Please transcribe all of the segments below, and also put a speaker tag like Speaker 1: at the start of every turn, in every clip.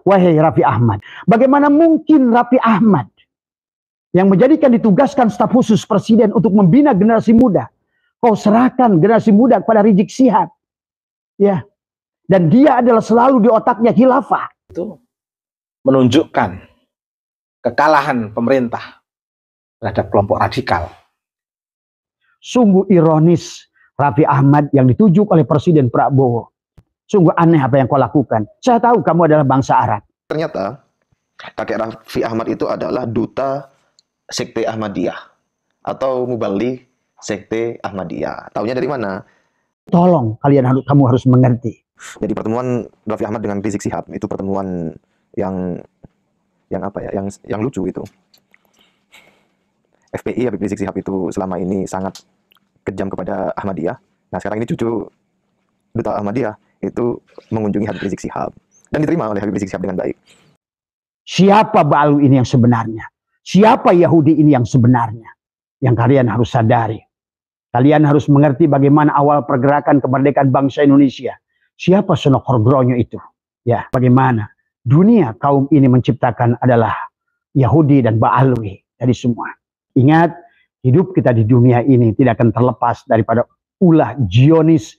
Speaker 1: wahai Raffi Ahmad. Bagaimana mungkin Raffi Ahmad yang ditugaskan staf khusus presiden untuk membina generasi muda, kau serahkan generasi muda kepada Rizik Syihab, ya? Dan dia adalah selalu di otaknya khilafah.
Speaker 2: Itu menunjukkan kekalahan pemerintah terhadap kelompok radikal.
Speaker 1: Sungguh ironis Raffi Ahmad yang dituju oleh Presiden Prabowo. Sungguh aneh apa yang kau lakukan. Saya tahu kamu adalah bangsa Arab.
Speaker 3: Ternyata kakek Raffi Ahmad itu adalah duta Sekte Ahmadiyah atau Mubalik Sekte Ahmadiyah. Taunya dari mana?
Speaker 1: Tolong kamu harus mengerti.
Speaker 3: Jadi pertemuan Raffi Ahmad dengan Rizik Syihab itu pertemuan yang lucu itu. FPI Habib Rizik Syihab itu selama ini sangat kejam kepada Ahmadiyah. Nah sekarang ini cucu duta Ahmadiyah itu mengunjungi Habib Rizik Syihab dan diterima oleh Habib Rizik Syihab dengan baik.
Speaker 1: Siapa Ba'alu ini yang sebenarnya? Siapa Yahudi ini yang sebenarnya? Yang kalian harus sadari. Kalian harus mengerti bagaimana awal pergerakan kemerdekaan bangsa Indonesia. Siapa Sonokorgronyo itu? Ya, bagaimana dunia kaum ini menciptakan adalah Yahudi dan Ba'alwi dari semua. Ingat, hidup kita di dunia ini tidak akan terlepas daripada ulah Zionis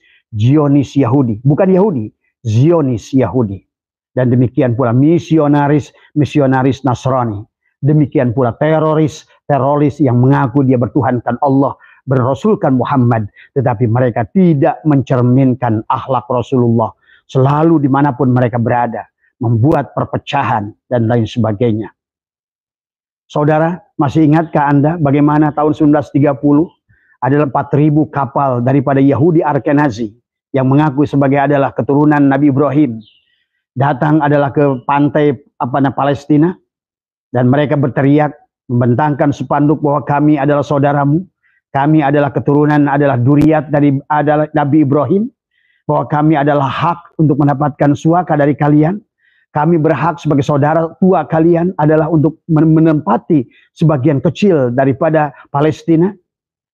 Speaker 1: Yahudi. Bukan Yahudi, Zionis Yahudi. Dan demikian pula misionaris Nasrani. Demikian pula teroris yang mengaku dia bertuhankan Allah, berrasulkan Muhammad. Tetapi mereka tidak mencerminkan akhlak Rasulullah. Selalu dimanapun mereka berada. Membuat perpecahan dan lain sebagainya. Saudara, masih ingatkah Anda bagaimana tahun 1930 adalah 4.000 kapal daripada Yahudi Ashkenazi yang mengaku sebagai adalah keturunan Nabi Ibrahim datang adalah ke pantai Palestina dan mereka berteriak membentangkan spanduk bahwa kami adalah saudaramu, kami adalah keturunan adalah duriat dari adalah Nabi Ibrahim, bahwa kami adalah hak untuk mendapatkan suaka dari kalian. Kami berhak sebagai saudara tua kalian adalah untuk menempati sebagian kecil daripada Palestina.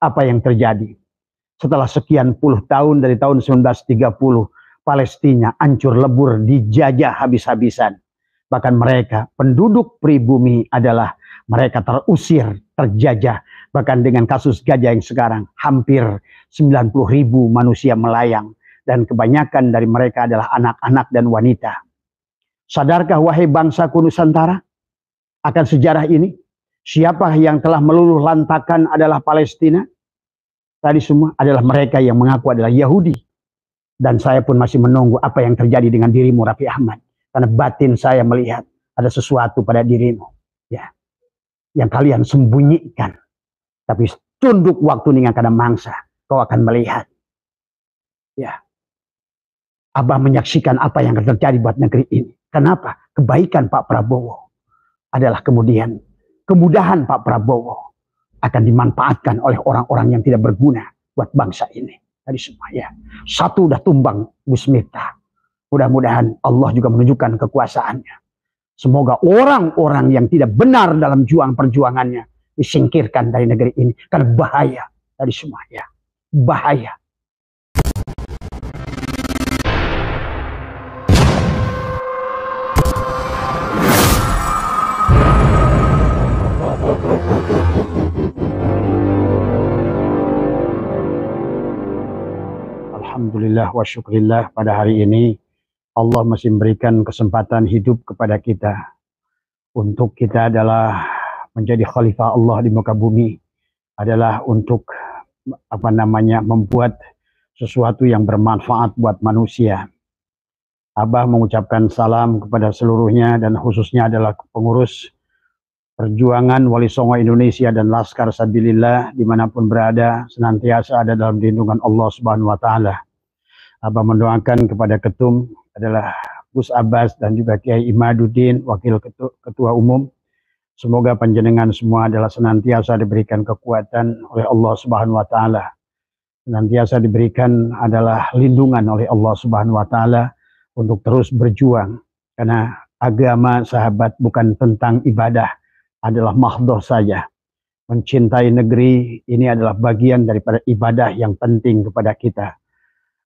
Speaker 1: Apa yang terjadi? Setelah sekian puluh tahun dari tahun 1930, Palestina hancur lebur, dijajah habis-habisan. Bahkan mereka, penduduk pribumi adalah mereka terusir, terjajah. Bahkan dengan kasus gajah yang sekarang, hampir 90.000 manusia melayang. Dan kebanyakan dari mereka adalah anak-anak dan wanita. Sadarkah wahai bangsaku Nusantara akan sejarah ini? Siapa yang telah meluluh lantakan adalah Palestina? Tadi semua adalah mereka yang mengaku adalah Yahudi. Dan saya pun masih menunggu apa yang terjadi dengan dirimu Raffi Ahmad. Karena batin saya melihat ada sesuatu pada dirimu. Ya, yang kalian sembunyikan. Tapi tunduk waktu dengan kadang mangsa. Kau akan melihat. Ya, Abah menyaksikan apa yang akan terjadi buat negeri ini. Kenapa? Kebaikan Pak Prabowo adalah kemudian kemudahan Pak Prabowo akan dimanfaatkan oleh orang-orang yang tidak berguna buat bangsa ini. Tadi semua ya. Satu udah tumbang Gus Miftah. Mudah-mudahan Allah juga menunjukkan kekuasaannya. Semoga orang-orang yang tidak benar dalam perjuangannya disingkirkan dari negeri ini. Karena bahaya tadi semua ya. Bahaya. Alhamdulillah wa syukurillah, pada hari ini Allah masih memberikan kesempatan hidup kepada kita. Untuk kita adalah menjadi khalifah Allah di muka bumi. Adalah untuk membuat sesuatu yang bermanfaat buat manusia. Abah mengucapkan salam kepada seluruhnya dan khususnya adalah pengurus perjuangan Wali Songo Indonesia dan Laskar Sabilillah dimanapun berada, senantiasa ada dalam lindungan Allah Subhanahu wa Ta'ala. Abah mendoakan kepada ketum adalah Gus Abbas dan juga Kiai Imaduddin, wakil ketua umum. Semoga panjenengan semua adalah senantiasa diberikan kekuatan oleh Allah Subhanahu wa Ta'ala. Senantiasa diberikan adalah lindungan oleh Allah Subhanahu wa Ta'ala untuk terus berjuang. Karena agama sahabat bukan tentang ibadah, adalah mahdhah saja. Mencintai negeri ini adalah bagian daripada ibadah yang penting kepada kita.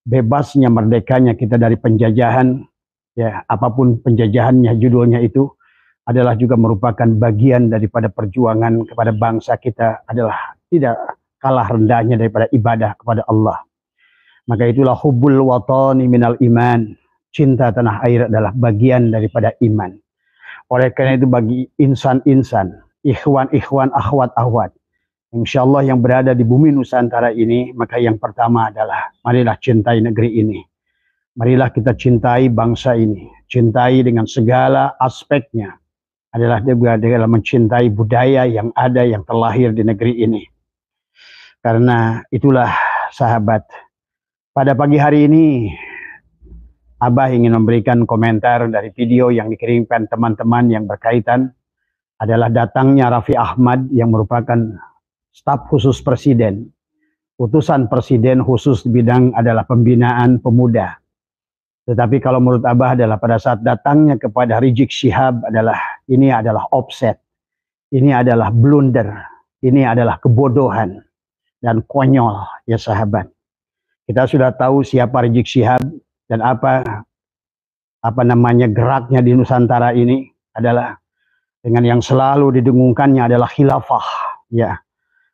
Speaker 1: Bebasnya, merdekanya kita dari penjajahan Ya, apapun penjajahannya, judulnya itu adalah juga merupakan bagian daripada perjuangan kepada bangsa kita, adalah tidak kalah rendahnya daripada ibadah kepada Allah. Maka itulah hubbul watani minal iman. Cinta tanah air adalah bagian daripada iman. Oleh karena itu bagi insan-insan, ikhwan-ikhwan, akhwat-akhwat, insyaallah yang berada di bumi Nusantara ini, maka yang pertama adalah marilah cintai negeri ini. Marilah kita cintai bangsa ini. Cintai dengan segala aspeknya. Adalah juga dalam mencintai budaya yang ada, yang terlahir di negeri ini. Karena itulah sahabat, pada pagi hari ini Abah ingin memberikan komentar dari video yang dikirimkan teman-teman yang berkaitan adalah datangnya Raffi Ahmad yang merupakan staf khusus presiden, utusan presiden khusus di bidang adalah pembinaan pemuda. Tetapi kalau menurut Abah adalah pada saat datangnya kepada Rizik Syihab adalah ini adalah offset, ini adalah blunder, ini adalah kebodohan dan konyol ya sahabat. Kita sudah tahu siapa Rizik Syihab dan apa namanya geraknya di Nusantara ini adalah dengan yang selalu didengungkannya adalah khilafah ya,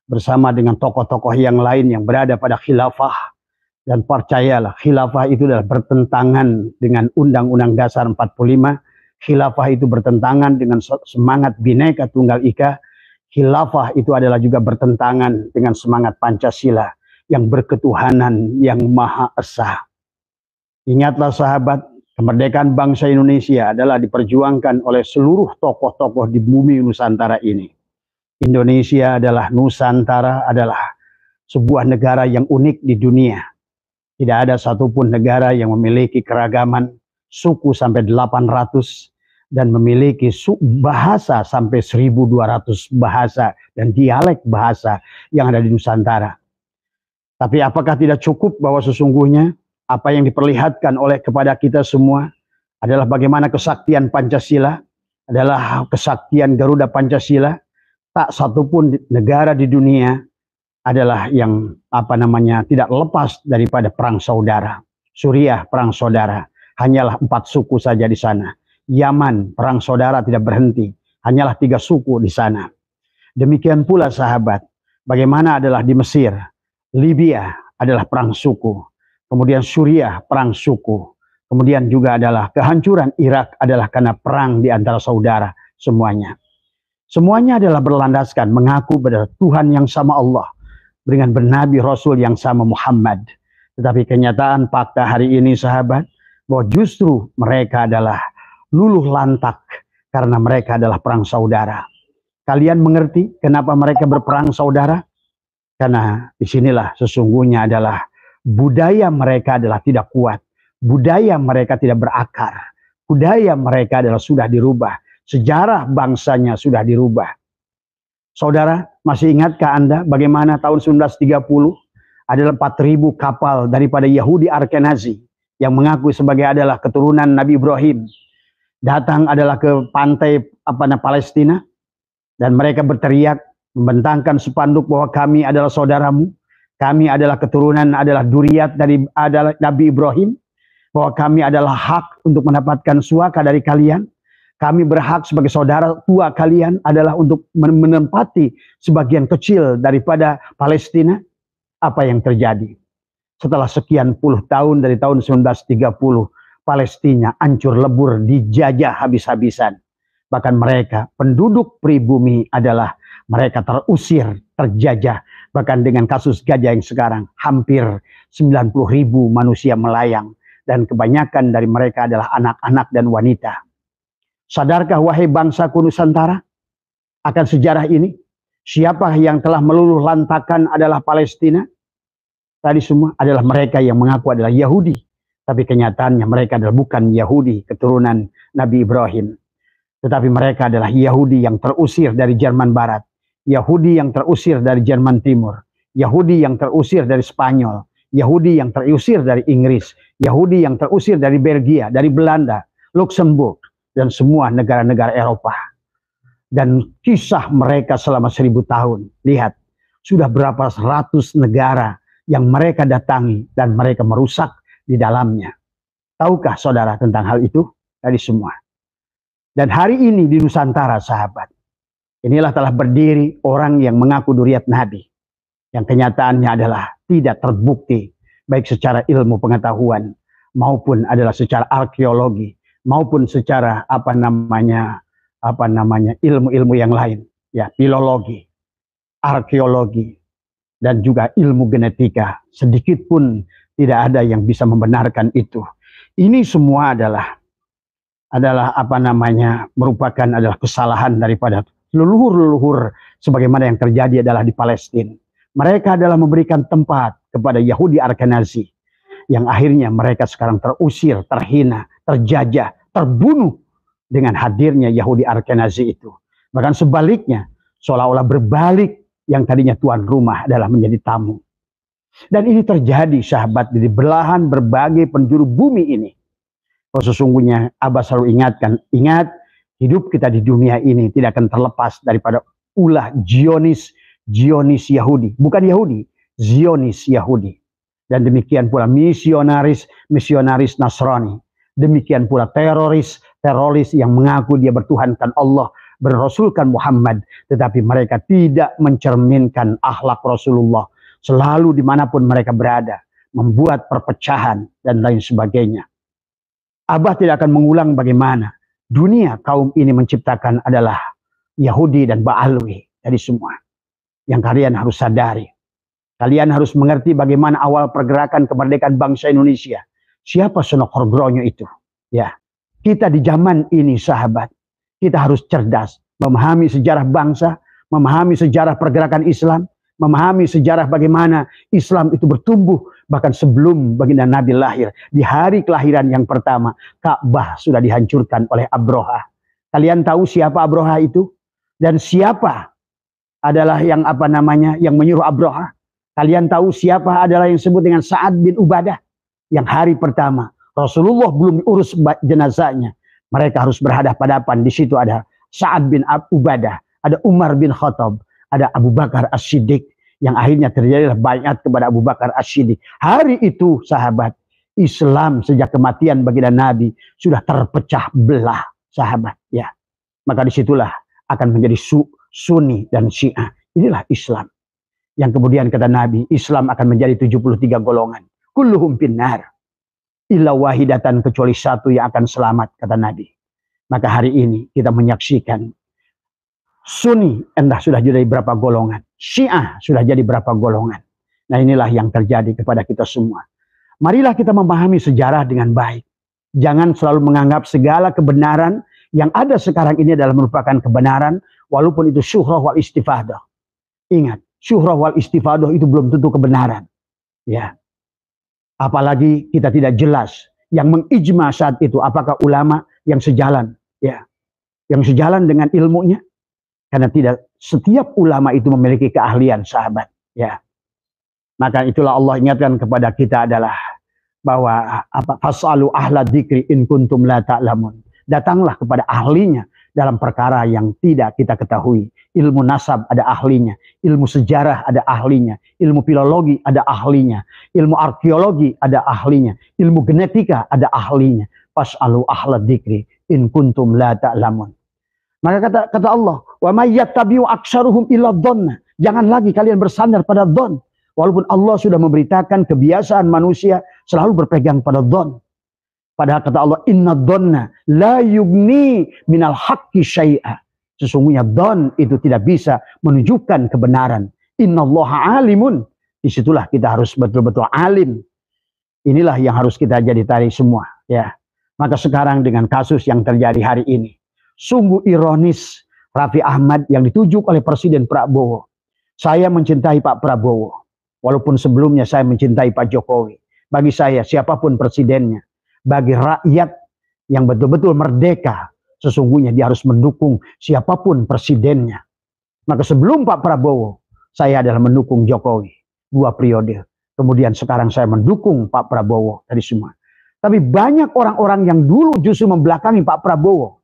Speaker 1: bersama dengan tokoh-tokoh yang lain yang berada pada khilafah. Dan percayalah, khilafah itu adalah bertentangan dengan Undang-Undang Dasar 45. Khilafah itu bertentangan dengan semangat Bhinneka Tunggal Ika. Khilafah itu adalah juga bertentangan dengan semangat Pancasila yang berketuhanan yang Maha Esa. Ingatlah sahabat, kemerdekaan bangsa Indonesia adalah diperjuangkan oleh seluruh tokoh-tokoh di bumi Nusantara ini. Indonesia adalah Nusantara, adalah sebuah negara yang unik di dunia. Tidak ada satupun negara yang memiliki keragaman suku sampai 800 dan memiliki bahasa sampai 1200 bahasa dan dialek bahasa yang ada di Nusantara. Tapi apakah tidak cukup bahwa sesungguhnya apa yang diperlihatkan oleh kepada kita semua adalah bagaimana kesaktian Pancasila, adalah kesaktian Garuda Pancasila. Tak satupun negara di dunia adalah yang tidak lepas daripada perang saudara. Suriah perang saudara, hanyalah 4 suku saja di sana. Yaman perang saudara tidak berhenti, hanyalah 3 suku di sana. Demikian pula sahabat, bagaimana adalah di Mesir, Libya adalah perang suku, kemudian Suriah perang suku, kemudian juga adalah kehancuran Irak adalah karena perang di antara saudara semuanya. Semuanya adalah berlandaskan mengaku pada Tuhan yang sama Allah, dengan bernabi Rasul yang sama Muhammad. Tetapi kenyataan fakta hari ini sahabat, bahwa justru mereka adalah luluh lantak karena mereka adalah perang saudara. Kalian mengerti kenapa mereka berperang saudara? Karena disinilah sesungguhnya adalah budaya mereka adalah tidak kuat. Budaya mereka tidak berakar. Budaya mereka adalah sudah dirubah. Sejarah bangsanya sudah dirubah. Saudara, masih ingatkah Anda bagaimana tahun 1930 adalah 4.000 kapal daripada Yahudi Ashkenazi yang mengaku sebagai adalah keturunan Nabi Ibrahim datang adalah ke pantai Palestina dan mereka berteriak membentangkan spanduk bahwa kami adalah saudaramu, kami adalah keturunan adalah duriyat dari adalah Nabi Ibrahim, bahwa kami adalah hak untuk mendapatkan suaka dari kalian. Kami berhak sebagai saudara tua kalian adalah untuk menempati sebagian kecil daripada Palestina. Apa yang terjadi? Setelah sekian puluh tahun dari tahun 1930, Palestina hancur lebur, dijajah habis-habisan. Bahkan mereka, penduduk pribumi adalah mereka terusir, terjajah. Bahkan dengan kasus gajah yang sekarang, hampir 90.000 manusia melayang. Dan kebanyakan dari mereka adalah anak-anak dan wanita. Sadarkah wahai bangsa Nusantara akan sejarah ini? Siapa yang telah meluluh lantakan adalah Palestina? Tadi semua adalah mereka yang mengaku adalah Yahudi. Tapi kenyataannya mereka adalah bukan Yahudi, keturunan Nabi Ibrahim. Tetapi mereka adalah Yahudi yang terusir dari Jerman Barat. Yahudi yang terusir dari Jerman Timur. Yahudi yang terusir dari Spanyol. Yahudi yang terusir dari Inggris. Yahudi yang terusir dari Belgia, dari Belanda, Luxembourg. Dan semua negara-negara Eropa. Dan kisah mereka selama 1000 tahun. Lihat, sudah berapa ratus negara yang mereka datangi dan mereka merusak di dalamnya. Tahukah saudara tentang hal itu? Dari semua. Dan hari ini di Nusantara, sahabat, inilah telah berdiri orang yang mengaku dzurriyyat Nabi, yang kenyataannya adalah tidak terbukti baik secara ilmu pengetahuan maupun adalah secara arkeologi maupun secara ilmu-ilmu yang lain, ya, filologi, arkeologi, dan juga ilmu genetika. Sedikit pun tidak ada yang bisa membenarkan itu. Ini semua adalah merupakan kesalahan daripada leluhur-leluhur sebagaimana yang terjadi adalah di Palestina. Mereka adalah memberikan tempat kepada Yahudi Ashkenazi yang akhirnya mereka sekarang terusir, terhina, terjajah, terbunuh dengan hadirnya Yahudi Ashkenazi itu. Bahkan sebaliknya, seolah-olah berbalik, yang tadinya tuan rumah adalah menjadi tamu. Dan ini terjadi, sahabat, di belahan berbagai penjuru bumi ini. Sesungguhnya Abah selalu ingatkan, ingat, hidup kita di dunia ini tidak akan terlepas daripada ulah Zionis Yahudi. Bukan Yahudi, Zionis Yahudi. Dan demikian pula misionaris Nasrani. Demikian pula teroris yang mengaku dia bertuhankan Allah, berrasulkan Muhammad, tetapi mereka tidak mencerminkan akhlak Rasulullah. Selalu dimanapun mereka berada, membuat perpecahan dan lain sebagainya. Abah tidak akan mengulang bagaimana dunia kaum ini menciptakan adalah Yahudi dan Ba'alwi dari semua. Yang kalian harus sadari. Kalian harus mengerti bagaimana awal pergerakan kemerdekaan bangsa Indonesia. Siapa Suno Kordronyo itu? Ya, kita di zaman ini, sahabat, kita harus cerdas, memahami sejarah bangsa, memahami sejarah pergerakan Islam, memahami sejarah bagaimana Islam itu bertumbuh bahkan sebelum baginda Nabi lahir. Di hari kelahiran yang pertama, Ka'bah sudah dihancurkan oleh Abroha. Kalian tahu siapa Abroha itu? Dan siapa adalah yang yang menyuruh Abroha? Kalian tahu siapa adalah yang disebut dengan Sa'ad bin Ubadah? Yang hari pertama Rasulullah belum diurus jenazahnya, mereka harus berhadapan-hadapan. Di situ ada Sa'ad bin Ubadah, ada Umar bin Khattab, ada Abu Bakar As-Siddiq, yang akhirnya terjadilah baiat kepada Abu Bakar As-Siddiq. Hari itu, sahabat, Islam sejak kematian baginda Nabi sudah terpecah belah, sahabat, ya. Maka disitulah akan menjadi Sunni dan Syiah. Inilah Islam. Yang kemudian kata Nabi, Islam akan menjadi 73 golongan. Kulluhum finnar. Illa wahidatan, kecuali satu yang akan selamat, kata Nabi. Maka hari ini kita menyaksikan Sunni entah sudah jadi berapa golongan, Syiah sudah jadi berapa golongan. Nah, inilah yang terjadi kepada kita semua. Marilah kita memahami sejarah dengan baik. Jangan selalu menganggap segala kebenaran yang ada sekarang ini adalah merupakan kebenaran, walaupun itu syuhrah wal istifadah. Ingat, syuhrah wal istifadah itu belum tentu kebenaran. Ya. Apalagi kita tidak jelas yang mengijma saat itu apakah ulama yang sejalan, ya, yang sejalan dengan ilmunya. Karena tidak setiap ulama itu memiliki keahlian, sahabat. Ya, maka itulah Allah ingatkan kepada kita adalah bahwa fasalu ahla dzikri in kuntum la ta'lamun. Datanglah kepada ahlinya dalam perkara yang tidak kita ketahui. Ilmu nasab ada ahlinya, ilmu sejarah ada ahlinya, ilmu filologi ada ahlinya, ilmu arkeologi ada ahlinya, ilmu genetika ada ahlinya. Fasalu ahla dzikri in kuntum la ta'lamun. Maka kata Allah, wa may yattabi'u aktsaruhum illa dhanna. Jangan lagi kalian bersandar pada dhon. Walaupun Allah sudah memberitakan kebiasaan manusia selalu berpegang pada dhon. Padahal kata Allah, inna dhanna la yugni minal haqqi syai'a. Sesungguhnya dhon itu tidak bisa menunjukkan kebenaran. Innallaha alimun. Disitulah kita harus betul-betul alim. Inilah yang harus kita jadi tarik semua. Ya. Maka sekarang dengan kasus yang terjadi hari ini, sungguh ironis Raffi Ahmad yang ditujuk oleh Presiden Prabowo. Saya mencintai Pak Prabowo. Walaupun sebelumnya saya mencintai Pak Jokowi. Bagi saya siapapun presidennya. Bagi rakyat yang betul-betul merdeka. Sesungguhnya dia harus mendukung siapapun presidennya. Maka sebelum Pak Prabowo, saya adalah mendukung Jokowi. 2 periode. Kemudian sekarang saya mendukung Pak Prabowo dari semua. Tapi banyak orang-orang yang dulu justru membelakangi Pak Prabowo.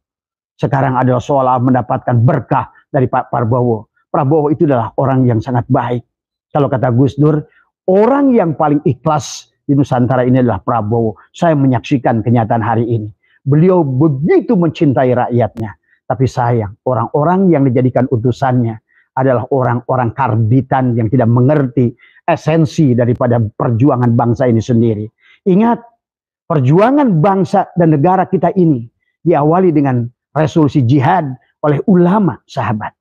Speaker 1: Sekarang adalah seolah mendapatkan berkah dari Pak Prabowo. Prabowo itu adalah orang yang sangat baik. Kalau kata Gus Dur, orang yang paling ikhlas di Nusantara ini adalah Prabowo. Saya menyaksikan kenyataan hari ini. Beliau begitu mencintai rakyatnya. Tapi sayang, orang-orang yang dijadikan utusannya adalah orang-orang karbitan yang tidak mengerti esensi daripada perjuangan bangsa ini sendiri. Ingat, perjuangan bangsa dan negara kita ini diawali dengan resolusi jihad oleh ulama, sahabat.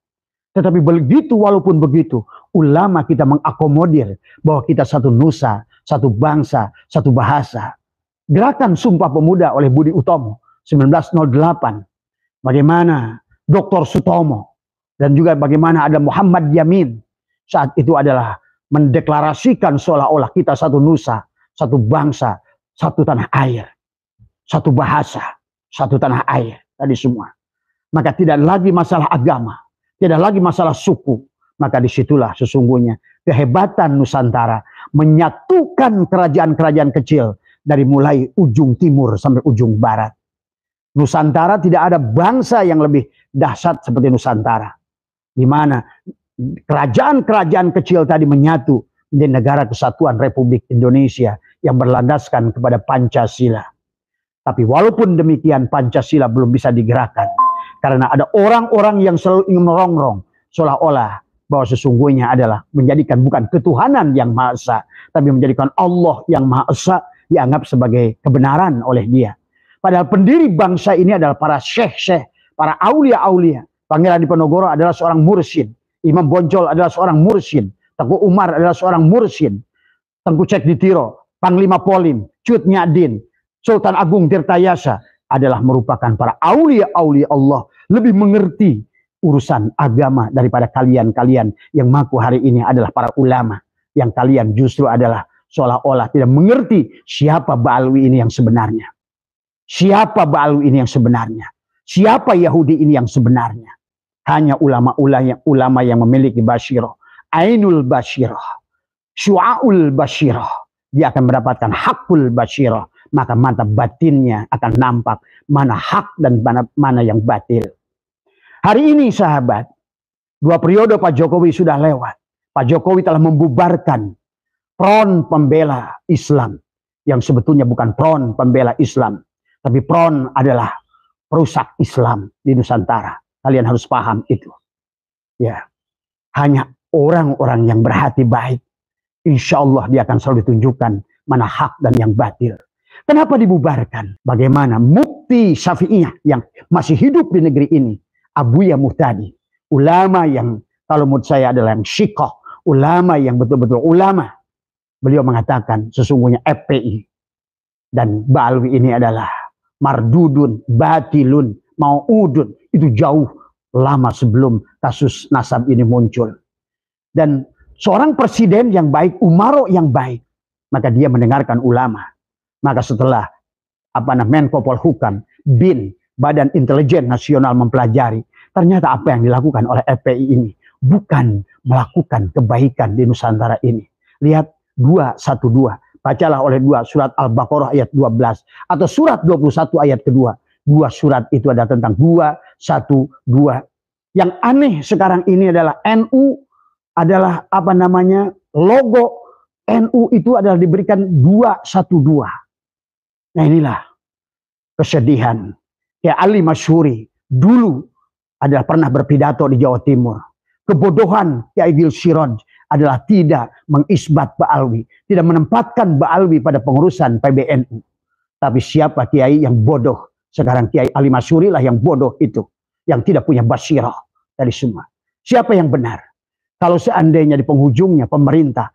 Speaker 1: Tetapi begitu, walaupun begitu, ulama kita mengakomodir bahwa kita satu nusa, satu bangsa, satu bahasa. Gerakan Sumpah Pemuda oleh Budi Utomo 1908. Bagaimana Dr. Sutomo dan juga bagaimana ada Muhammad Yamin saat itu adalah mendeklarasikan seolah-olah kita satu nusa, satu bangsa, satu tanah air, satu bahasa, satu tanah air. Tadi semua. Maka tidak lagi masalah agama, tidak lagi masalah suku. Maka disitulah sesungguhnya kehebatan Nusantara menyatukan kerajaan-kerajaan kecil dari mulai ujung timur sampai ujung barat. Nusantara tidak ada bangsa yang lebih dahsyat seperti Nusantara. Di mana kerajaan-kerajaan kecil tadi menyatu menjadi negara kesatuan Republik Indonesia yang berlandaskan kepada Pancasila. Tapi walaupun demikian Pancasila belum bisa digerakkan. Karena ada orang-orang yang selalu ingin merongrong seolah-olah bahwa sesungguhnya adalah menjadikan bukan ketuhanan yang Maha Esa, tapi menjadikan Allah yang Maha Esa dianggap sebagai kebenaran oleh dia. Padahal pendiri bangsa ini adalah para syekh-syekh, para aulia-aulia. Pangeran Diponegoro adalah seorang mursyid. Imam Bonjol adalah seorang mursyid. Tengku Umar adalah seorang mursyid. Tengku Cekditiro, Panglima Polim, Cut Nyadin, Sultan Agung Tirtayasa adalah merupakan para aulia-aulia Allah. Lebih mengerti urusan agama daripada kalian-kalian yang mengaku hari ini adalah para ulama. Yang kalian justru adalah seolah-olah tidak mengerti siapa Ba'alwi ini yang sebenarnya. Siapa Ba'alwi ini yang sebenarnya. Siapa Yahudi ini yang sebenarnya. Hanya ulama yang memiliki basyirah. Ainul basyirah. Syu'aul basyirah. Dia akan mendapatkan hakul basyirah. Maka mata batinnya akan nampak mana hak dan mana yang batil. Hari ini sahabat, 2 periode Pak Jokowi sudah lewat. Pak Jokowi telah membubarkan Front Pembela Islam. Yang sebetulnya bukan Front Pembela Islam. Tapi Front adalah perusak Islam di Nusantara. Kalian harus paham itu. Ya, hanya orang-orang yang berhati baik. Insya Allah dia akan selalu ditunjukkan mana hak dan yang batil. Kenapa dibubarkan? Bagaimana mufti Syafi'iyah yang masih hidup di negeri ini. Abuya Muhtadi. Ulama yang kalau menurut saya adalah yang syikoh. Ulama yang betul-betul ulama. Beliau mengatakan sesungguhnya FPI dan Ba'alwi ini adalah mardudun, batilun, mau'udun. Itu jauh lama sebelum kasus nasab ini muncul. Dan seorang presiden yang baik, Umaro yang baik. Maka dia mendengarkan ulama. Maka setelah Menko Polhukam, BIN, Badan Intelijen Nasional mempelajari, ternyata apa yang dilakukan oleh FPI ini bukan melakukan kebaikan di Nusantara ini. Lihat 212, bacalah oleh 2 surat Al-Baqarah ayat 12 atau surat 21 ayat kedua. 2 surat itu ada tentang 212. Yang aneh sekarang ini adalah NU adalah logo NU itu adalah diberikan 212. Nah inilah kesedihan. Kayak Ali Masyhuri dulu adalah pernah berpidato di Jawa Timur. Kebodohan Kiai Gil Siraj adalah tidak mengisbat Ba'alwi. Tidak menempatkan Ba'alwi pada pengurusan PBNU. Tapi siapa Kiai yang bodoh? Sekarang Kiai Ali Masyhuri lah yang bodoh itu. Yang tidak punya basyirah dari semua. Siapa yang benar? Kalau seandainya di penghujungnya pemerintah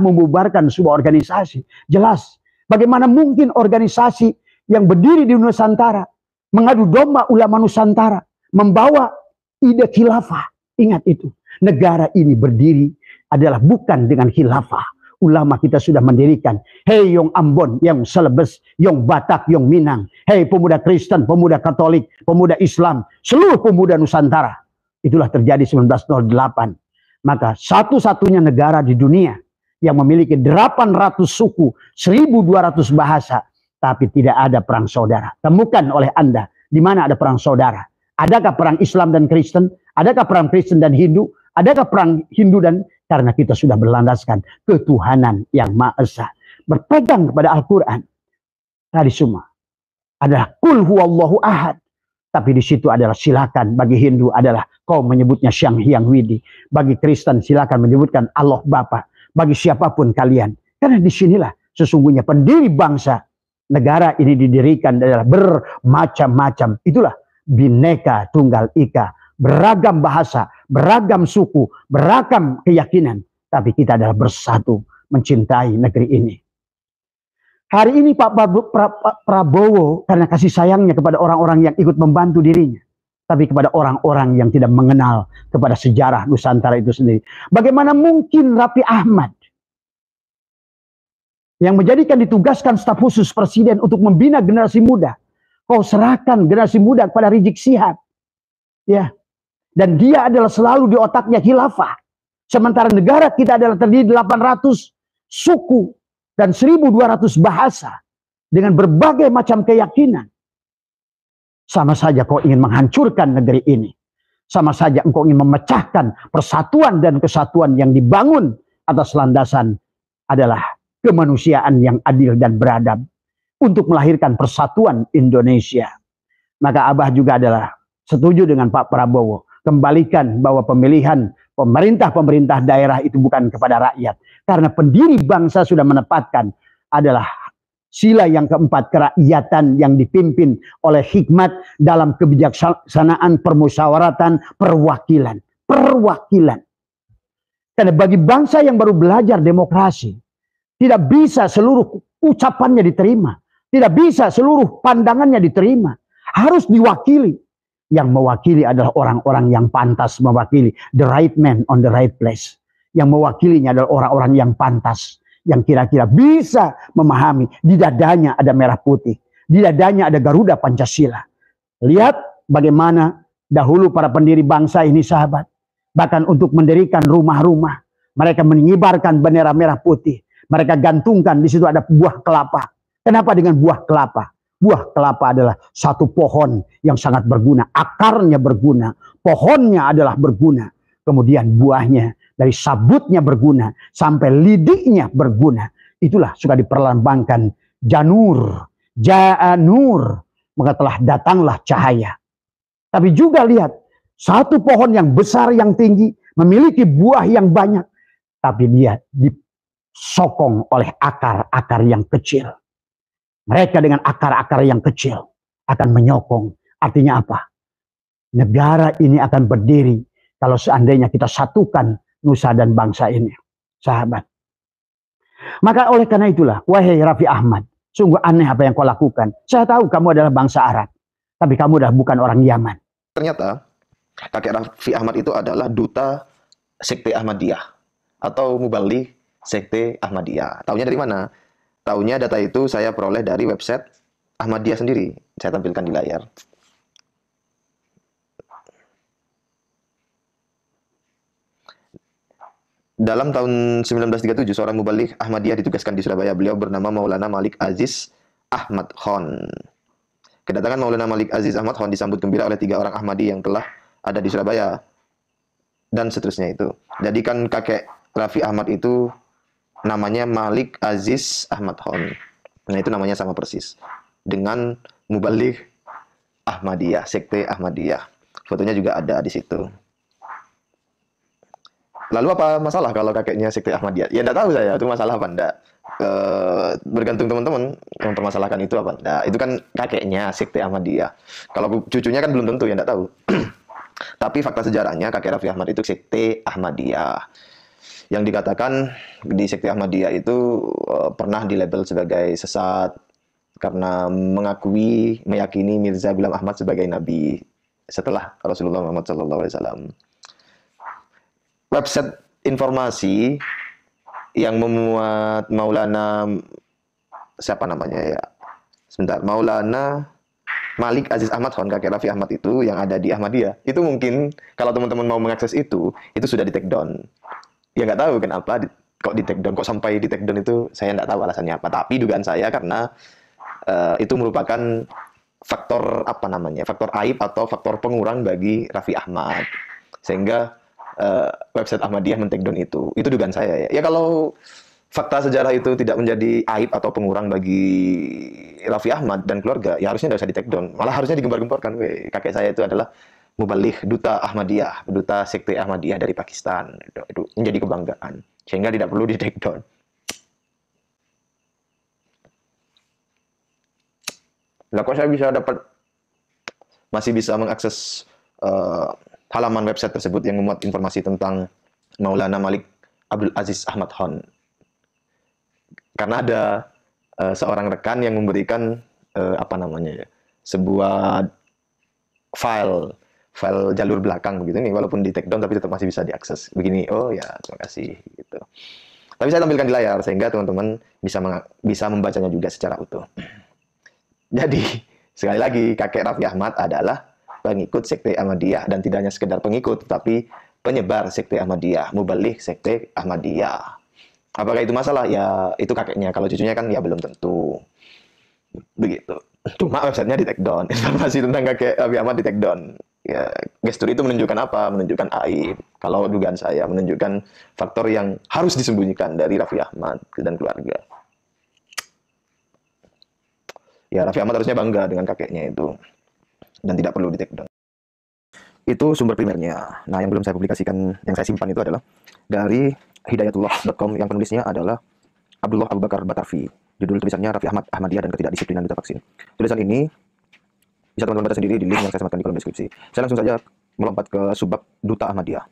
Speaker 1: membubarkan sebuah organisasi. Jelas. Bagaimana mungkin organisasi yang berdiri di Nusantara mengadu domba ulama Nusantara membawa ide khilafah. Ingat itu. Negara ini berdiri adalah bukan dengan khilafah. Ulama kita sudah mendirikan. Hei Yong Ambon, Yong Celebes, Yong Batak, Yong Minang. Hei pemuda Kristen, pemuda Katolik, pemuda Islam. Seluruh pemuda Nusantara. Itulah terjadi 1908. Maka satu-satunya negara di dunia yang memiliki 800 suku, 1200 bahasa. Tapi tidak ada perang saudara. Temukan oleh Anda di mana ada perang saudara. Adakah perang Islam dan Kristen? Adakah perang Kristen dan Hindu? Adakah perang Hindu dan karena kita sudah berlandaskan ketuhanan yang Maha Esa. berpegang kepada Al-Quran. Tadi semua adalah kul huwallahu ahad. Tapi di situ adalah silakan, bagi Hindu adalah kau menyebutnya Syang Hyang Widi. Bagi Kristen silakan menyebutkan Allah Bapa. Bagi siapapun kalian. Karena disinilah sesungguhnya pendiri bangsa. Negara ini didirikan adalah bermacam-macam. Itulah Bhinneka Tunggal Ika. Beragam bahasa, beragam suku, beragam keyakinan. Tapi kita adalah bersatu mencintai negeri ini. Hari ini Pak Prabowo karena kasih sayangnya kepada orang-orang yang ikut membantu dirinya. Tapi kepada orang-orang yang tidak mengenal kepada sejarah Nusantara itu sendiri. Bagaimana mungkin Raffi Ahmad yang menjadikan ditugaskan staf khusus presiden untuk membina generasi muda. Kau serahkan generasi muda kepada Rizik Syihab. Ya. Dan dia adalah selalu di otaknya khilafah. Sementara negara kita adalah terdiri 800 suku dan 1.200 bahasa dengan berbagai macam keyakinan. Sama saja kau ingin menghancurkan negeri ini. Sama saja engkau ingin memecahkan persatuan dan kesatuan yang dibangun atas landasan adalah kemanusiaan yang adil dan beradab untuk melahirkan persatuan Indonesia. Maka Abah juga adalah setuju dengan Pak Prabowo. Kembalikan bahwa pemilihan pemerintah daerah itu bukan kepada rakyat. Karena pendiri bangsa sudah menempatkan adalah sila yang keempat, kerakyatan yang dipimpin oleh hikmat dalam kebijaksanaan permusyawaratan perwakilan. Perwakilan. Karena bagi bangsa yang baru belajar demokrasi, tidak bisa seluruh ucapannya diterima. Tidak bisa seluruh pandangannya diterima. Harus diwakili. Yang mewakili adalah orang-orang yang pantas mewakili. The right man on the right place. Yang mewakilinya adalah orang-orang yang pantas. Yang kira-kira bisa memahami. Di dadanya ada merah putih. Di dadanya ada Garuda Pancasila. Lihat bagaimana dahulu para pendiri bangsa ini sahabat. Bahkan untuk mendirikan rumah-rumah. Mereka mengibarkan bendera merah putih. Mereka gantungkan di situ ada buah kelapa. Kenapa dengan buah kelapa? Buah kelapa adalah satu pohon yang sangat berguna. Akarnya berguna. Pohonnya adalah berguna. Kemudian buahnya dari sabutnya berguna. Sampai lidiknya berguna. Itulah suka diperlambangkan Janur. Ja'anur. Maka telah datanglah cahaya. Tapi juga lihat. Satu pohon yang besar yang tinggi. Memiliki buah yang banyak. Tapi dia disokong oleh akar-akar yang kecil. Mereka dengan akar-akar yang kecil akan menyokong. Artinya apa? Negara ini akan berdiri kalau seandainya kita satukan nusa dan bangsa ini. Sahabat. Maka oleh karena itulah, wahai Raffi Ahmad, sungguh aneh apa yang kau lakukan. Saya tahu kamu adalah bangsa Arab. Tapi kamu adalah bukan orang Yaman.
Speaker 3: Ternyata kakek Raffi Ahmad itu adalah duta Sekte Ahmadiyah. Atau Mubalik Sekte Ahmadiyah. Taunya dari mana? Taunya data itu saya peroleh dari website Ahmadiyah sendiri. Saya tampilkan di layar. Dalam tahun 1937, seorang mubalik Ahmadiyah ditugaskan di Surabaya. Beliau bernama Maulana Malik Aziz Ahmad Khan. Kedatangan Maulana Malik Aziz Ahmad Khan disambut gembira oleh 3 orang Ahmadi yang telah ada di Surabaya. Dan seterusnya itu. Jadi kan kakek Raffi Ahmad itu namanya Malik Aziz Ahmad Khan. Nah itu namanya sama persis dengan Mubalik Ahmadiyah, Sekte Ahmadiyah. Fotonya juga ada di situ. Lalu apa masalah kalau kakeknya Sekte Ahmadiyah? Ya enggak tahu saya, itu masalah apa enggak. Bergantung teman-teman mempermasalahkan itu apa enggak. Itu kan kakeknya Sekte Ahmadiyah. Kalau cucunya kan belum tentu, ya enggak tahu. Tapi fakta sejarahnya kakek Raffi Ahmad itu Sekte Ahmadiyah. Yang dikatakan di Sekte Ahmadiyah itu pernah dilabel sebagai sesat karena meyakini Mirza Ghulam Ahmad sebagai nabi setelah Rasulullah Muhammad SAW. Website informasi yang memuat Maulana siapa namanya ya? Sebentar, Maulana Malik Aziz Ahmad Khan, kakek Raffi Ahmad itu yang ada di Ahmadiyah. Itu mungkin kalau teman-teman mau mengakses itu sudah di take down. Ya nggak tahu kenapa kok di take down, kok sampai di take down itu saya nggak tahu alasannya apa. Tapi dugaan saya karena itu merupakan faktor apa namanya, faktor aib atau faktor pengurang bagi Raffi Ahmad, sehingga website Ahmadiyah men-take down itu dugaan saya ya. Ya kalau fakta sejarah itu tidak menjadi aib atau pengurang bagi Raffi Ahmad dan keluarga, ya harusnya nggak usah di take down. Malah harusnya digembar-gemborkan. Weh, kakek saya itu adalah mubaligh duta Ahmadiyah, duta sekte Ahmadiyah dari Pakistan. Itu menjadi kebanggaan. Sehingga tidak perlu di take down. Lah kok saya masih bisa mengakses halaman website tersebut yang memuat informasi tentang Maulana Malik Abdul Aziz Ahmad Khan. Karena ada seorang rekan yang memberikan sebuah file jalur belakang begitu nih, walaupun di take down tapi tetap masih bisa diakses. Begini, oh ya terima kasih gitu. Tapi saya tampilkan di layar sehingga teman-teman bisa membacanya juga secara utuh. Jadi sekali lagi, kakek Raffi Ahmad adalah pengikut sekte Ahmadiyah dan tidak hanya sekedar pengikut, tapi penyebar sekte Ahmadiyah, mubaligh sekte Ahmadiyah. Apakah itu masalah? Ya, itu kakeknya. Kalau cucunya kan ya belum tentu. Begitu. Cuma websitenya di take down. Informasi tentang kakek Raffi Ahmad di take down. Ya, gestur itu menunjukkan apa? Menunjukkan aib. Kalau dugaan saya, menunjukkan faktor yang harus disembunyikan dari Raffi Ahmad dan keluarga. Ya, Raffi Ahmad harusnya bangga dengan kakeknya itu. Dan tidak perlu di take down. Itu sumber primernya. Nah, yang belum saya publikasikan, yang saya simpan itu adalah dari hidayatullah.com yang penulisnya adalah Abdullah Abu Bakar Batarfi. Judul tulisannya Raffi Ahmad, Ahmadiyah dan Ketidakdisiplinan Duta Vaksin. Tulisan ini bisa teman-teman baca sendiri di link yang saya sematkan di kolom deskripsi. Saya langsung saja melompat ke subbab Duta Ahmadiyah.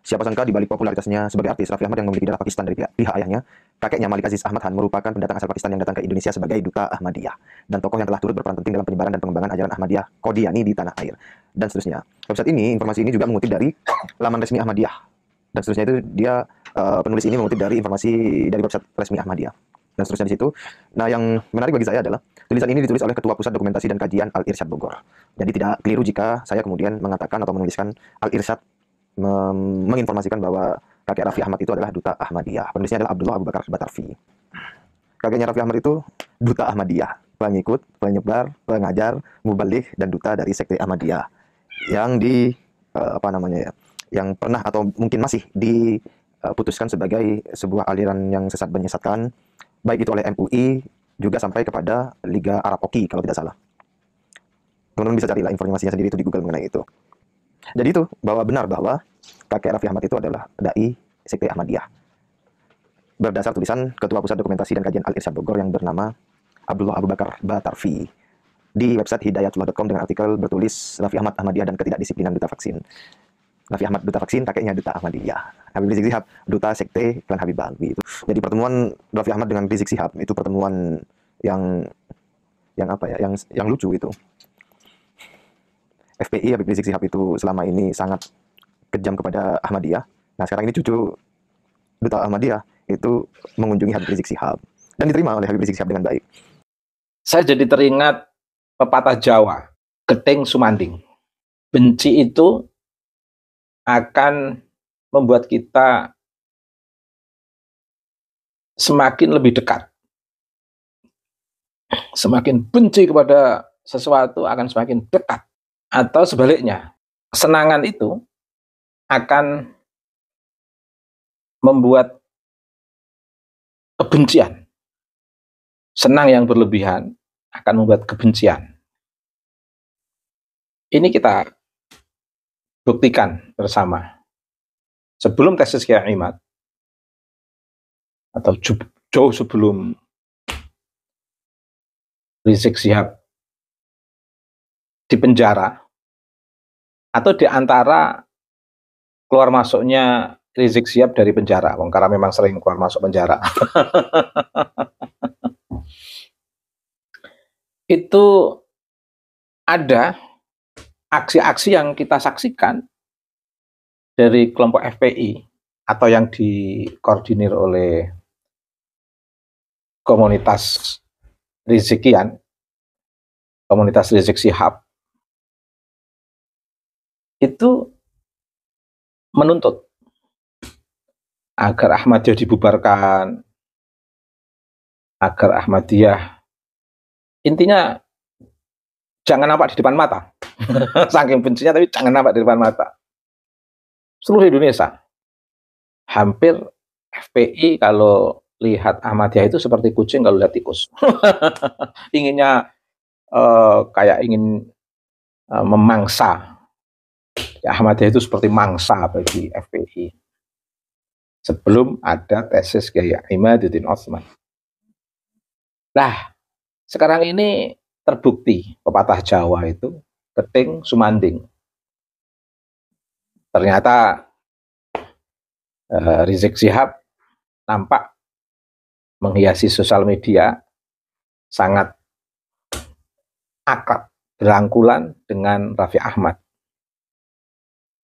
Speaker 3: Siapa sangka di balik popularitasnya sebagai artis, Raffi Ahmad yang memiliki darah Pakistan dari pihak ayahnya, kakeknya Malik Aziz Ahmad Khan merupakan pendatang asal Pakistan yang datang ke Indonesia sebagai duta Ahmadiyah dan tokoh yang telah turut berperan penting dalam penyebaran dan pengembangan ajaran Ahmadiyah Qadiani di tanah air dan seterusnya. Website ini, informasi ini juga mengutip dari laman resmi Ahmadiyah dan seterusnya. Itu dia penulis ini mengutip dari informasi dari website resmi Ahmadiyah dan seterusnya di situ. Nah, yang menarik bagi saya adalah tulisan ini ditulis oleh Ketua Pusat Dokumentasi dan Kajian Al-Irsyad Bogor. Jadi tidak keliru jika saya kemudian mengatakan atau menuliskan Al-Irsyad menginformasikan bahwa kakek Raffi Ahmad itu adalah duta Ahmadiyah. Penulisnya adalah Abdullah Abu Bakar Batarfi. Kakeknya Raffi Ahmad itu duta Ahmadiyah, pengikut, penyebar, pengajar, mubaligh dan duta dari sekte Ahmadiyah yang yang pernah atau mungkin masih diputuskan sebagai sebuah aliran yang sesat menyesatkan, baik itu oleh MUI juga sampai kepada Liga Arab Oki kalau tidak salah. Teman-teman bisa carilah informasinya sendiri itu di Google mengenai itu. Jadi itu benar bahwa kakek Raffi Ahmad itu adalah dai sekte Ahmadiyah. Berdasar tulisan Ketua Pusat Dokumentasi dan Kajian Al-Irsyad Bogor yang bernama Abdullah Abu Bakar Batarfi di website hidayatullah.com dengan artikel bertulis Raffi Ahmad Ahmadiyah dan Ketidakdisiplinan Duta Vaksin. Raffi Ahmad duta vaksin, kakeknya duta Ahmadiyah. Habib Rizik Sihab duta sekte Klan Habib Alwi itu. Jadi pertemuan Raffi Ahmad dengan Rizik Sihab itu pertemuan yang lucu itu. FPI Habib Rizik Sihab itu selama ini sangat kejam kepada Ahmadiyah. Nah, sekarang ini cucu duta Ahmadiyah itu mengunjungi Habib Rizik Sihab dan diterima oleh Habib Rizik Sihab dengan baik.
Speaker 2: Saya jadi teringat pepatah Jawa, geting sumanding. Benci itu akan membuat kita semakin lebih dekat. Semakin benci kepada sesuatu akan semakin dekat. Atau sebaliknya, kesenangan itu akan membuat kebencian. Senang yang berlebihan akan membuat kebencian. Ini kita buktikan bersama. Sebelum tesis Kiai Imad, atau jauh sebelum Rizik Sihab di penjara, atau di antara keluar masuknya Rizik Sihab dari penjara, karena memang sering keluar masuk penjara. Itu ada aksi-aksi yang kita saksikan dari kelompok FPI atau yang dikoordinir oleh komunitas Rizikian, komunitas Rizik Sihab, itu menuntut agar Ahmadiyah dibubarkan, agar Ahmadiyah, intinya jangan nampak di depan mata. Saking bencinya, tapi jangan nampak di depan mata. Seluruh Indonesia, hampir FPI kalau lihat Ahmadiyah itu seperti kucing kalau lihat tikus. Inginnya kayak ingin memangsa. Ya, Ahmadiyah itu seperti mangsa bagi FPI. Sebelum ada tesis Kiai Imaduddin Otsman. Nah, sekarang ini terbukti pepatah Jawa itu keting sumanding. Ternyata Rizik Syihab nampak menghiasi sosial media sangat akrab berangkulan dengan Raffi Ahmad.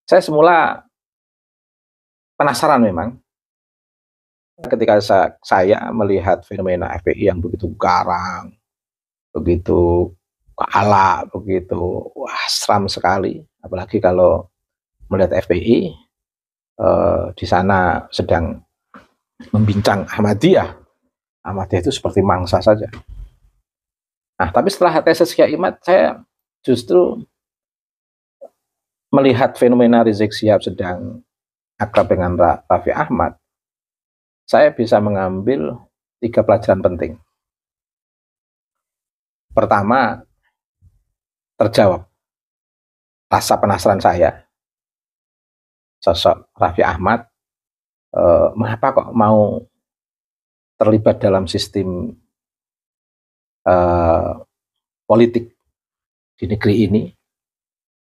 Speaker 2: Saya semula penasaran memang ketika saya melihat fenomena FPI yang begitu garang, begitu galak, begitu seram sekali. Apalagi kalau melihat FPI di sana sedang membincang Ahmadiyah. Ahmadiyah itu seperti mangsa saja. Nah, tapi setelah tesis Kiai Imad, saya justru melihat fenomena Rizik Syihab sedang akrab dengan Raffi Ahmad, saya bisa mengambil 3 pelajaran penting. Pertama, terjawab rasa penasaran saya, sosok Raffi Ahmad, mengapa kok mau terlibat dalam sistem politik di negeri ini,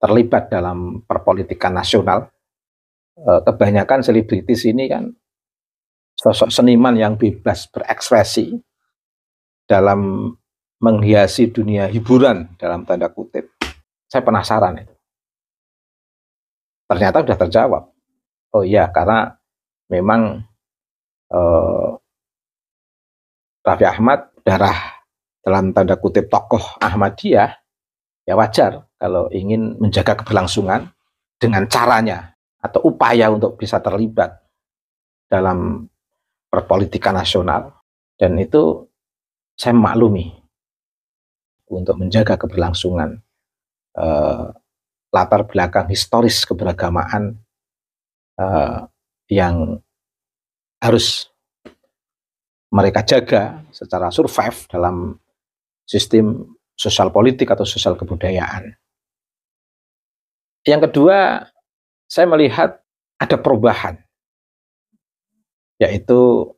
Speaker 2: terlibat dalam perpolitikan nasional. Kebanyakan selebritis ini kan sosok seniman yang bebas berekspresi dalam menghiasi dunia hiburan dalam tanda kutip. Saya penasaran itu. Ternyata sudah terjawab. Oh iya, karena memang Raffi Ahmad darah dalam tanda kutip tokoh Ahmadiyah, ya wajar kalau ingin menjaga keberlangsungan dengan caranya atau upaya untuk bisa terlibat dalam perpolitikan nasional. Dan itu saya maklumi untuk menjaga keberlangsungan latar belakang historis keberagamaan yang harus mereka jaga secara survive dalam sistem sosial politik atau sosial kebudayaan. Yang kedua, saya melihat ada perubahan, yaitu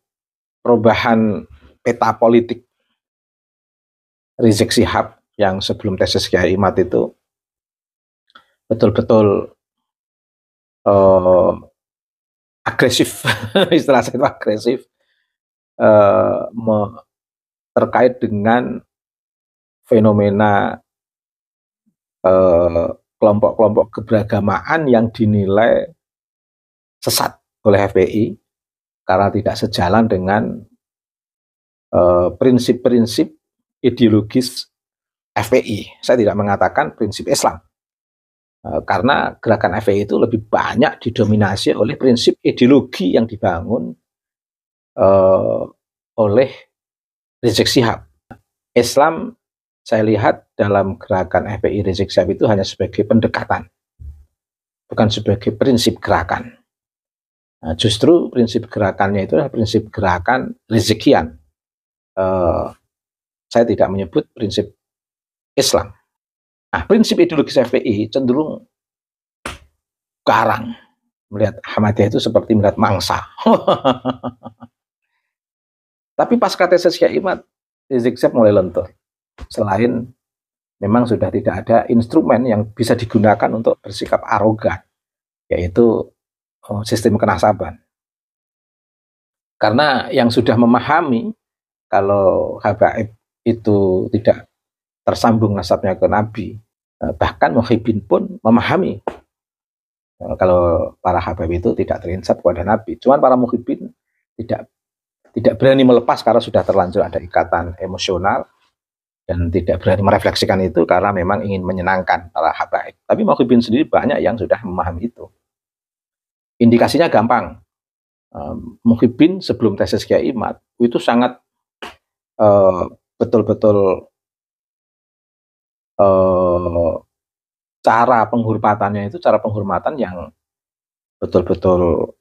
Speaker 2: perubahan peta politik Rizik Syihab yang sebelum tesis Kiai Imad itu betul-betul agresif, istilah saya itu agresif, terkait dengan fenomena kelompok-kelompok keberagamaan yang dinilai sesat oleh FPI karena tidak sejalan dengan prinsip-prinsip ideologis FPI. Saya tidak mengatakan prinsip Islam, karena gerakan FPI itu lebih banyak didominasi oleh prinsip ideologi yang dibangun oleh Rizik Syihab. Islam saya lihat dalam gerakan FPI Rizik Syihab itu hanya sebagai pendekatan, bukan sebagai prinsip gerakan. Nah, justru prinsip gerakannya itu adalah prinsip gerakan Rizikian. Saya tidak menyebut prinsip Islam. Nah, prinsip ideologis FPI cenderung garang, melihat Ahmadiyah itu seperti melihat mangsa. Tapi pasca tesis Kiai Imad, Rizik Syihab mulai lentur. Selain memang sudah tidak ada instrumen yang bisa digunakan untuk bersikap arogan, yaitu sistem kenasaban. Karena yang sudah memahami kalau Habaib itu tidak tersambung nasabnya ke Nabi, bahkan Muhyiddin pun memahami kalau para Habaib itu tidak terinsap kepada Nabi. Cuman para Muhyiddin tidak berani melepas karena sudah terlanjur ada ikatan emosional, dan tidak berani merefleksikan itu karena memang ingin menyenangkan para Habaib. Tapi Muhyiddin sendiri banyak yang sudah memahami itu. Indikasinya gampang. Muhyiddin sebelum tesis Kiai Imad itu sangat betul-betul cara penghormatannya itu cara penghormatan yang betul-betul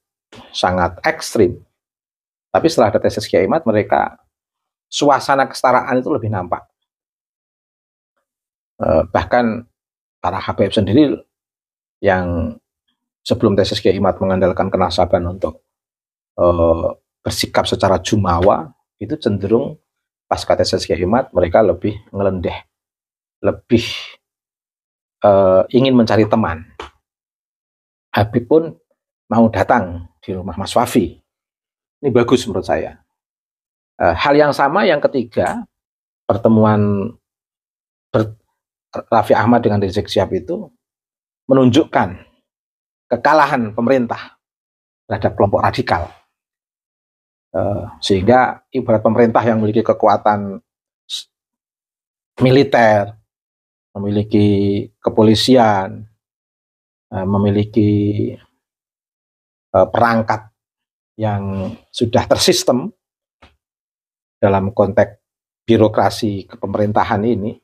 Speaker 2: sangat ekstrim. Tapi setelah ada tesis Kiai Imad, mereka suasana kesetaraan itu lebih nampak. Bahkan para Habaib sendiri yang sebelum tesis Kiai Imad mengandalkan kenasaban untuk bersikap secara jumawa, itu cenderung pasca tesis Kiai Imad mereka lebih ngelendeh, lebih ingin mencari teman. Habib pun mau datang di rumah Mas Wafi. Ini bagus menurut saya. Hal yang sama yang ketiga, pertemuan Raffi Ahmad dengan Rizik Syihab itu menunjukkan kekalahan pemerintah terhadap kelompok radikal. Sehingga ibarat pemerintah yang memiliki kekuatan militer, memiliki kepolisian, memiliki perangkat yang sudah tersistem dalam konteks birokrasi kepemerintahan ini,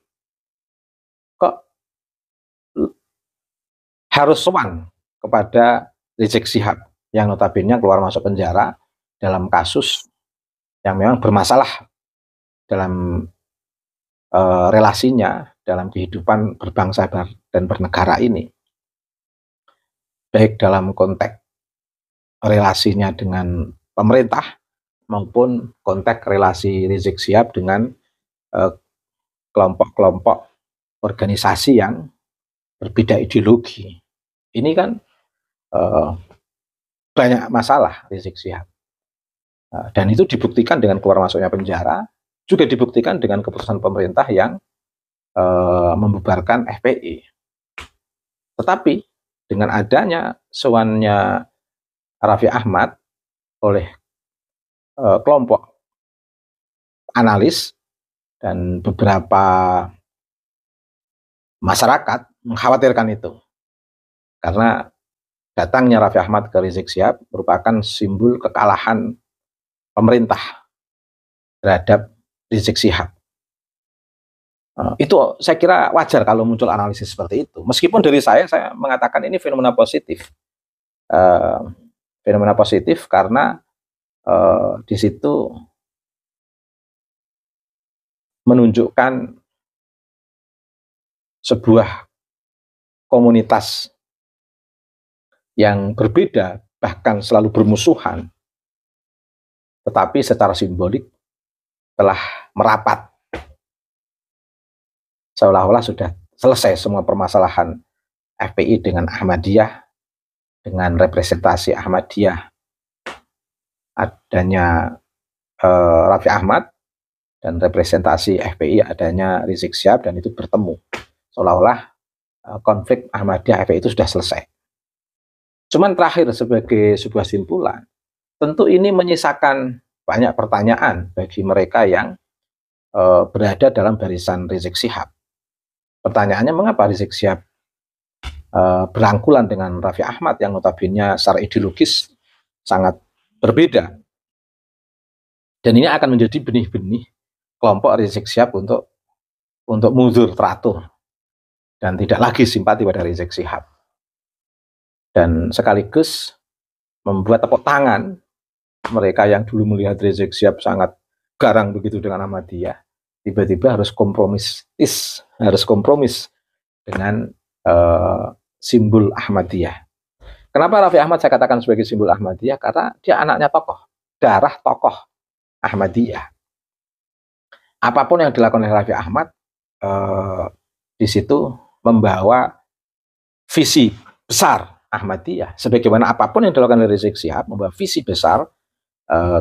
Speaker 2: kok harus sowan kepada Rizik Syihab yang notabene keluar masuk penjara dalam kasus yang memang bermasalah dalam relasinya dalam kehidupan berbangsa dan bernegara ini, baik dalam konteks relasinya dengan pemerintah maupun konteks relasi Rizik Syihab dengan kelompok-kelompok organisasi yang berbeda ideologi. Ini kan banyak masalah Rizik Syihab. Dan itu dibuktikan dengan keluar masuknya penjara, juga dibuktikan dengan keputusan pemerintah yang membubarkan FPI. Tetapi dengan adanya sowannya Raffi Ahmad oleh kelompok analis dan beberapa masyarakat mengkhawatirkan itu, karena datangnya Raffi Ahmad ke Rizik Syihab merupakan simbol kekalahan pemerintah terhadap Rizik Syihab. Itu saya kira wajar kalau muncul analisis seperti itu. Meskipun dari saya mengatakan ini fenomena positif. Fenomena positif karena di situ menunjukkan sebuah komunitas yang berbeda, bahkan selalu bermusuhan, tetapi secara simbolik telah merapat. Seolah-olah sudah selesai semua permasalahan FPI dengan Ahmadiyah, dengan representasi Ahmadiyah, adanya Raffi Ahmad, dan representasi FPI adanya Rizik Syihab, dan itu bertemu. Seolah-olah konflik Ahmadiyah FPI itu sudah selesai. Cuman terakhir sebagai sebuah simpulan, tentu ini menyisakan banyak pertanyaan bagi mereka yang berada dalam barisan Rizik Syihab. Pertanyaannya, mengapa Rizik Syihab berangkulan dengan Raffi Ahmad yang notabene secara ideologis sangat berbeda? Dan ini akan menjadi benih-benih kelompok Rizik Syihab untuk mundur teratur dan tidak lagi simpati pada Rizik Syihab. Dan sekaligus membuat tepuk tangan mereka yang dulu melihat Rizik Syihab sangat garang begitu dengan Ahmadiyah, tiba-tiba harus kompromis dengan simbol Ahmadiyah. Kenapa Raffi Ahmad saya katakan sebagai simbol Ahmadiyah? Karena dia anaknya tokoh, darah tokoh Ahmadiyah. Apapun yang dilakukan oleh Raffi Ahmad di situ membawa visi besar Ahmadiyah. Sebagaimana apapun yang dilakukan oleh Rizik Syihab membawa visi besar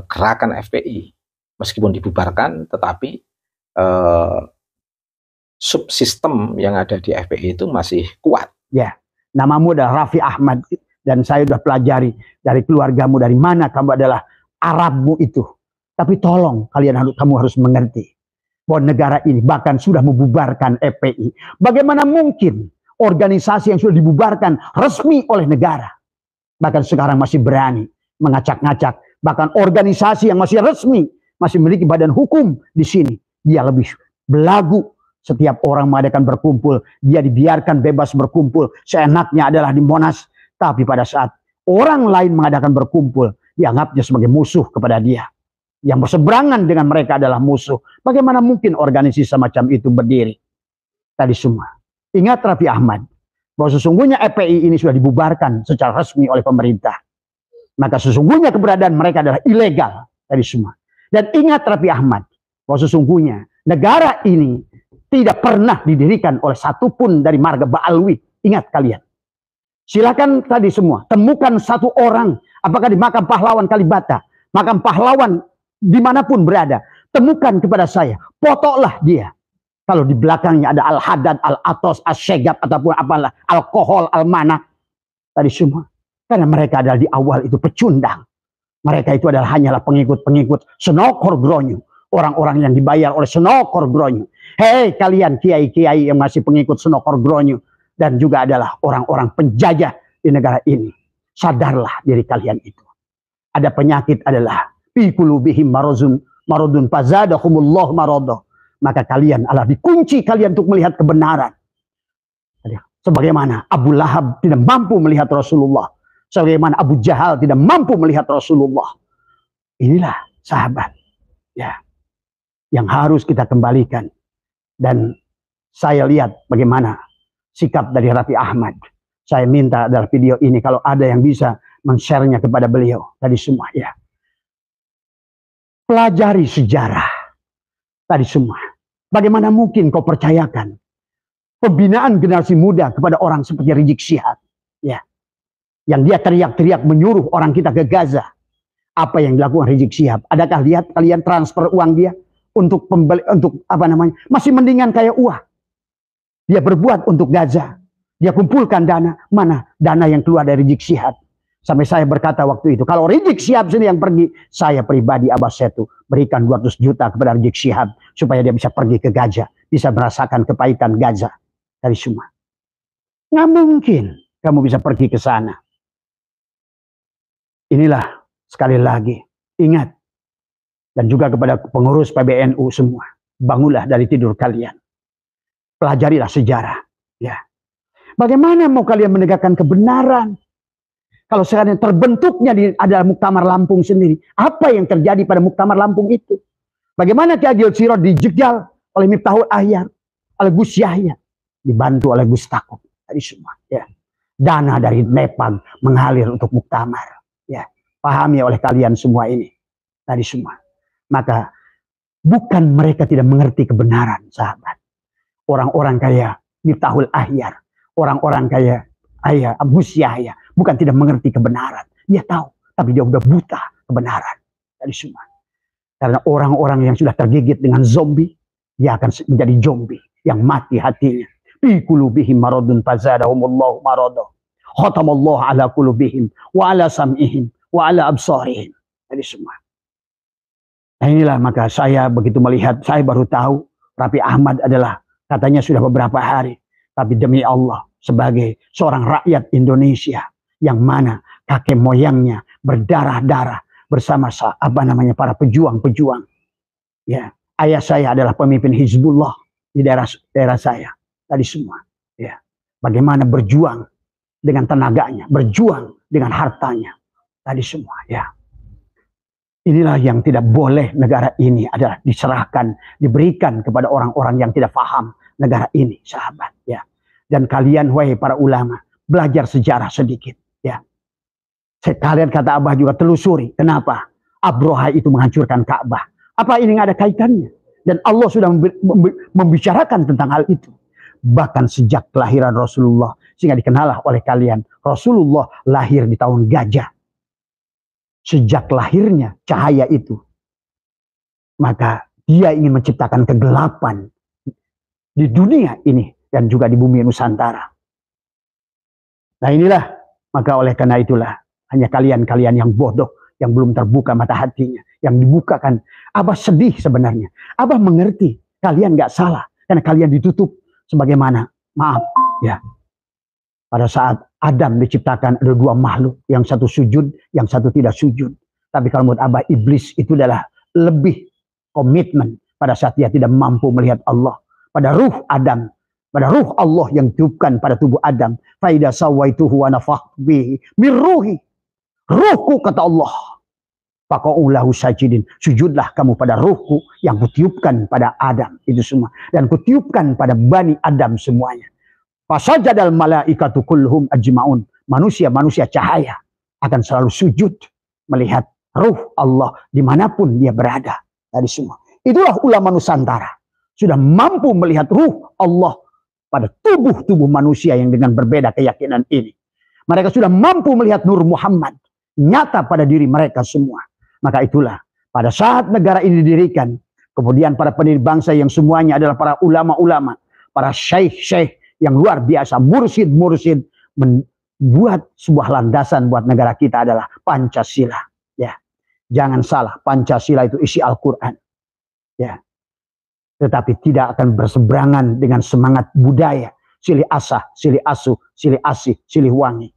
Speaker 2: gerakan FPI. Meskipun dibubarkan, tetapi subsistem yang ada di FPI itu masih kuat.
Speaker 1: Ya, namamu adalah Raffi Ahmad, dan saya sudah pelajari dari keluargamu, dari mana kamu adalah Arabmu itu. Tapi tolong kamu harus mengerti bahwa negara ini bahkan sudah membubarkan FPI. Bagaimana mungkin organisasi yang sudah dibubarkan resmi oleh negara, bahkan sekarang masih berani mengacak-ngacak, bahkan organisasi yang masih resmi, masih memiliki badan hukum di sini, dia lebih belagu. Setiap orang mengadakan berkumpul, dia dibiarkan bebas berkumpul, seenaknya adalah di Monas. Tapi pada saat orang lain mengadakan berkumpul, dianggapnya sebagai musuh kepada dia. yang berseberangan dengan mereka adalah musuh. Bagaimana mungkin organisasi semacam itu berdiri? Tadi semua. Ingat Raffi Ahmad, bahwa sesungguhnya FPI ini sudah dibubarkan secara resmi oleh pemerintah. Maka sesungguhnya keberadaan mereka adalah ilegal. Tadi semua. Dan ingat Raffi Ahmad, bahwa sesungguhnya negara ini tidak pernah didirikan oleh satupun dari marga Ba'alwi. Ingat kalian. Silakan tadi semua, temukan satu orang, apakah di makam pahlawan Kalibata, makam pahlawan dimanapun berada, temukan kepada saya, potoklah dia. Kalau di belakangnya ada Al-Haddad, Al-Atos, Al-Syegab, ataupun apalah, alkohol, Al-Mana, tadi semua. Karena mereka adalah di awal itu pecundang. Mereka itu adalah hanyalah pengikut-pengikut Senokor Gronyo. Orang-orang yang dibayar oleh Senokor Gronyo. Hei kalian kiai-kiai yang masih pengikut Senokor Gronyo. Dan juga adalah orang-orang penjajah di negara ini. Sadarlah diri kalian itu. Ada penyakit adalah fi qulubihim maradun fazadahumullah marada. Maka kalian adalah dikunci kalian untuk melihat kebenaran. Sebagaimana Abu Lahab tidak mampu melihat Rasulullah. Sebagaimana Abu Jahal tidak mampu melihat Rasulullah. Inilah sahabat. Ya. Yang harus kita kembalikan. Dan saya lihat bagaimana sikap dari Raffi Ahmad. Saya minta dalam video ini kalau ada yang bisa men-share-nya kepada beliau. Tadi semua ya. Pelajari sejarah. Tadi semua. Bagaimana mungkin kau percayakan pembinaan generasi muda kepada orang seperti Rizik Syihab. Ya. Yang dia teriak-teriak menyuruh orang kita ke Gaza. Apa yang dilakukan Rizik Syihab? Adakah lihat kalian transfer uang dia untuk pembeli, untuk apa namanya? Masih mendingan kayak uang. Dia berbuat untuk Gaza. Dia kumpulkan dana. Mana dana yang keluar dari Rizik Syihab? Sampai saya berkata waktu itu, kalau Rizik Syihab sendiri yang pergi, saya pribadi Abbas Setu berikan 200 juta kepada Rizik Syihab supaya dia bisa pergi ke Gaza, bisa merasakan kepahitan Gaza dari semua. Nggak mungkin kamu bisa pergi ke sana. Inilah sekali lagi, ingat. Dan juga kepada pengurus PBNU semua, bangunlah dari tidur kalian. Pelajarilah sejarah. Ya. Bagaimana mau kalian menegakkan kebenaran? Kalau sekarang terbentuknya adalah Muktamar Lampung sendiri. Apa yang terjadi pada Muktamar Lampung itu? Bagaimana Ki Agil Sirot dijegal oleh Miftahul Ahyar, oleh Gus Yahya, dibantu oleh Gus Takut. Tadi semua. Ya. Dana dari Nepal mengalir untuk Muktamar. Ya. Pahami oleh kalian semua ini. Tadi semua. Maka bukan mereka tidak mengerti kebenaran, sahabat. Orang-orang kayak Miftahul Ahyar, orang-orang kayak Gus Yahya, bukan tidak mengerti kebenaran. Dia tahu, tapi dia udah buta kebenaran. Dari semua. Karena orang-orang yang sudah tergigit dengan zombie, dia akan menjadi zombie yang mati hatinya. Fi qulubihim maradun fazadahumullahu marada. Khatamallahu ala qulubihim wa ala sam'ihim wa ala absarihim. Dari semua. Nah inilah maka saya begitu melihat, saya baru tahu Raffi Ahmad adalah katanya sudah beberapa hari. Tapi demi Allah, sebagai seorang rakyat Indonesia yang mana kakek moyangnya berdarah-darah bersama para pejuang-pejuang. Ya, ayah saya adalah pemimpin Hizbullah di daerah saya. Tadi semua. Ya, bagaimana berjuang dengan tenaganya, berjuang dengan hartanya. Tadi semua. Ya. Inilah yang tidak boleh negara ini adalah diserahkan, diberikan kepada orang-orang yang tidak paham negara ini, sahabat. Ya. Dan kalian, wahai para ulama, belajar sejarah sedikit. Ya. Sekalian kata Abah juga telusuri. Kenapa? Abroha itu menghancurkan Ka'bah. Apa ini nggak ada kaitannya? Dan Allah sudah membicarakan tentang hal itu. Bahkan sejak kelahiran Rasulullah. Sehingga dikenallah oleh kalian. Rasulullah lahir di tahun gajah. Sejak lahirnya cahaya itu. Maka dia ingin menciptakan kegelapan di dunia ini. Dan juga di bumi Nusantara. Nah inilah, maka oleh karena itulah, hanya kalian-kalian yang bodoh, yang belum terbuka mata hatinya, yang dibukakan. Abah sedih sebenarnya. Abah mengerti, kalian gak salah, karena kalian ditutup sebagaimana, maaf, ya. Pada saat Adam diciptakan ada dua makhluk, yang satu sujud, yang satu tidak sujud. Tapi kalau menurut Abah, iblis itu adalah lebih komitmen pada saat dia tidak mampu melihat Allah. Pada ruh Adam, pada ruh Allah yang ditiupkan pada tubuh Adam. Faida sawaituhu wa nafakhtu bihi min ruhi. Ruhku kata Allah. Faqa'ulahu sajidin. Sujudlah kamu pada ruhku yang kutiupkan pada Adam. Itu semua. Dan kutiupkan pada Bani Adam semuanya. Fasajadal malaikatu kulluhum ajma'un. Manusia-manusia cahaya akan selalu sujud melihat ruh Allah dimanapun dia berada. Tadi semua. Itulah ulama Nusantara. Sudah mampu melihat ruh Allah pada tubuh-tubuh manusia yang dengan berbeda keyakinan ini. Mereka sudah mampu melihat Nur Muhammad nyata pada diri mereka semua. Maka itulah pada saat negara ini didirikan, kemudian para pendiri bangsa yang semuanya adalah para ulama-ulama, para syekh-syekh yang luar biasa, mursyid-mursyid, membuat sebuah landasan buat negara kita adalah Pancasila. Ya, jangan salah, Pancasila itu isi Al-Quran. Ya, tetapi tidak akan berseberangan dengan semangat budaya, silih asah, silih asuh, silih asih, silih wangi.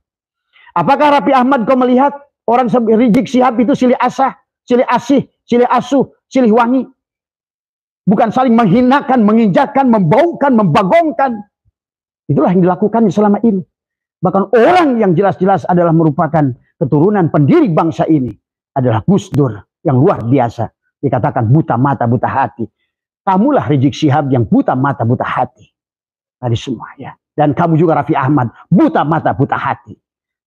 Speaker 1: Apakah Raffi Ahmad kau melihat orang Rizik Syihab itu silih asah, silih asih, silih asuh, silih wangi? Bukan saling menghinakan, menginjakkan, membaukan, membagongkan. Itulah yang dilakukan selama ini. Bahkan orang yang jelas-jelas adalah merupakan keturunan pendiri bangsa ini adalah Gus Dur yang luar biasa. Dikatakan buta mata, buta hati. Kamulah Rizik Syihab yang buta mata, buta hati. Tadi semua ya. Dan kamu juga Raffi Ahmad, buta mata, buta hati.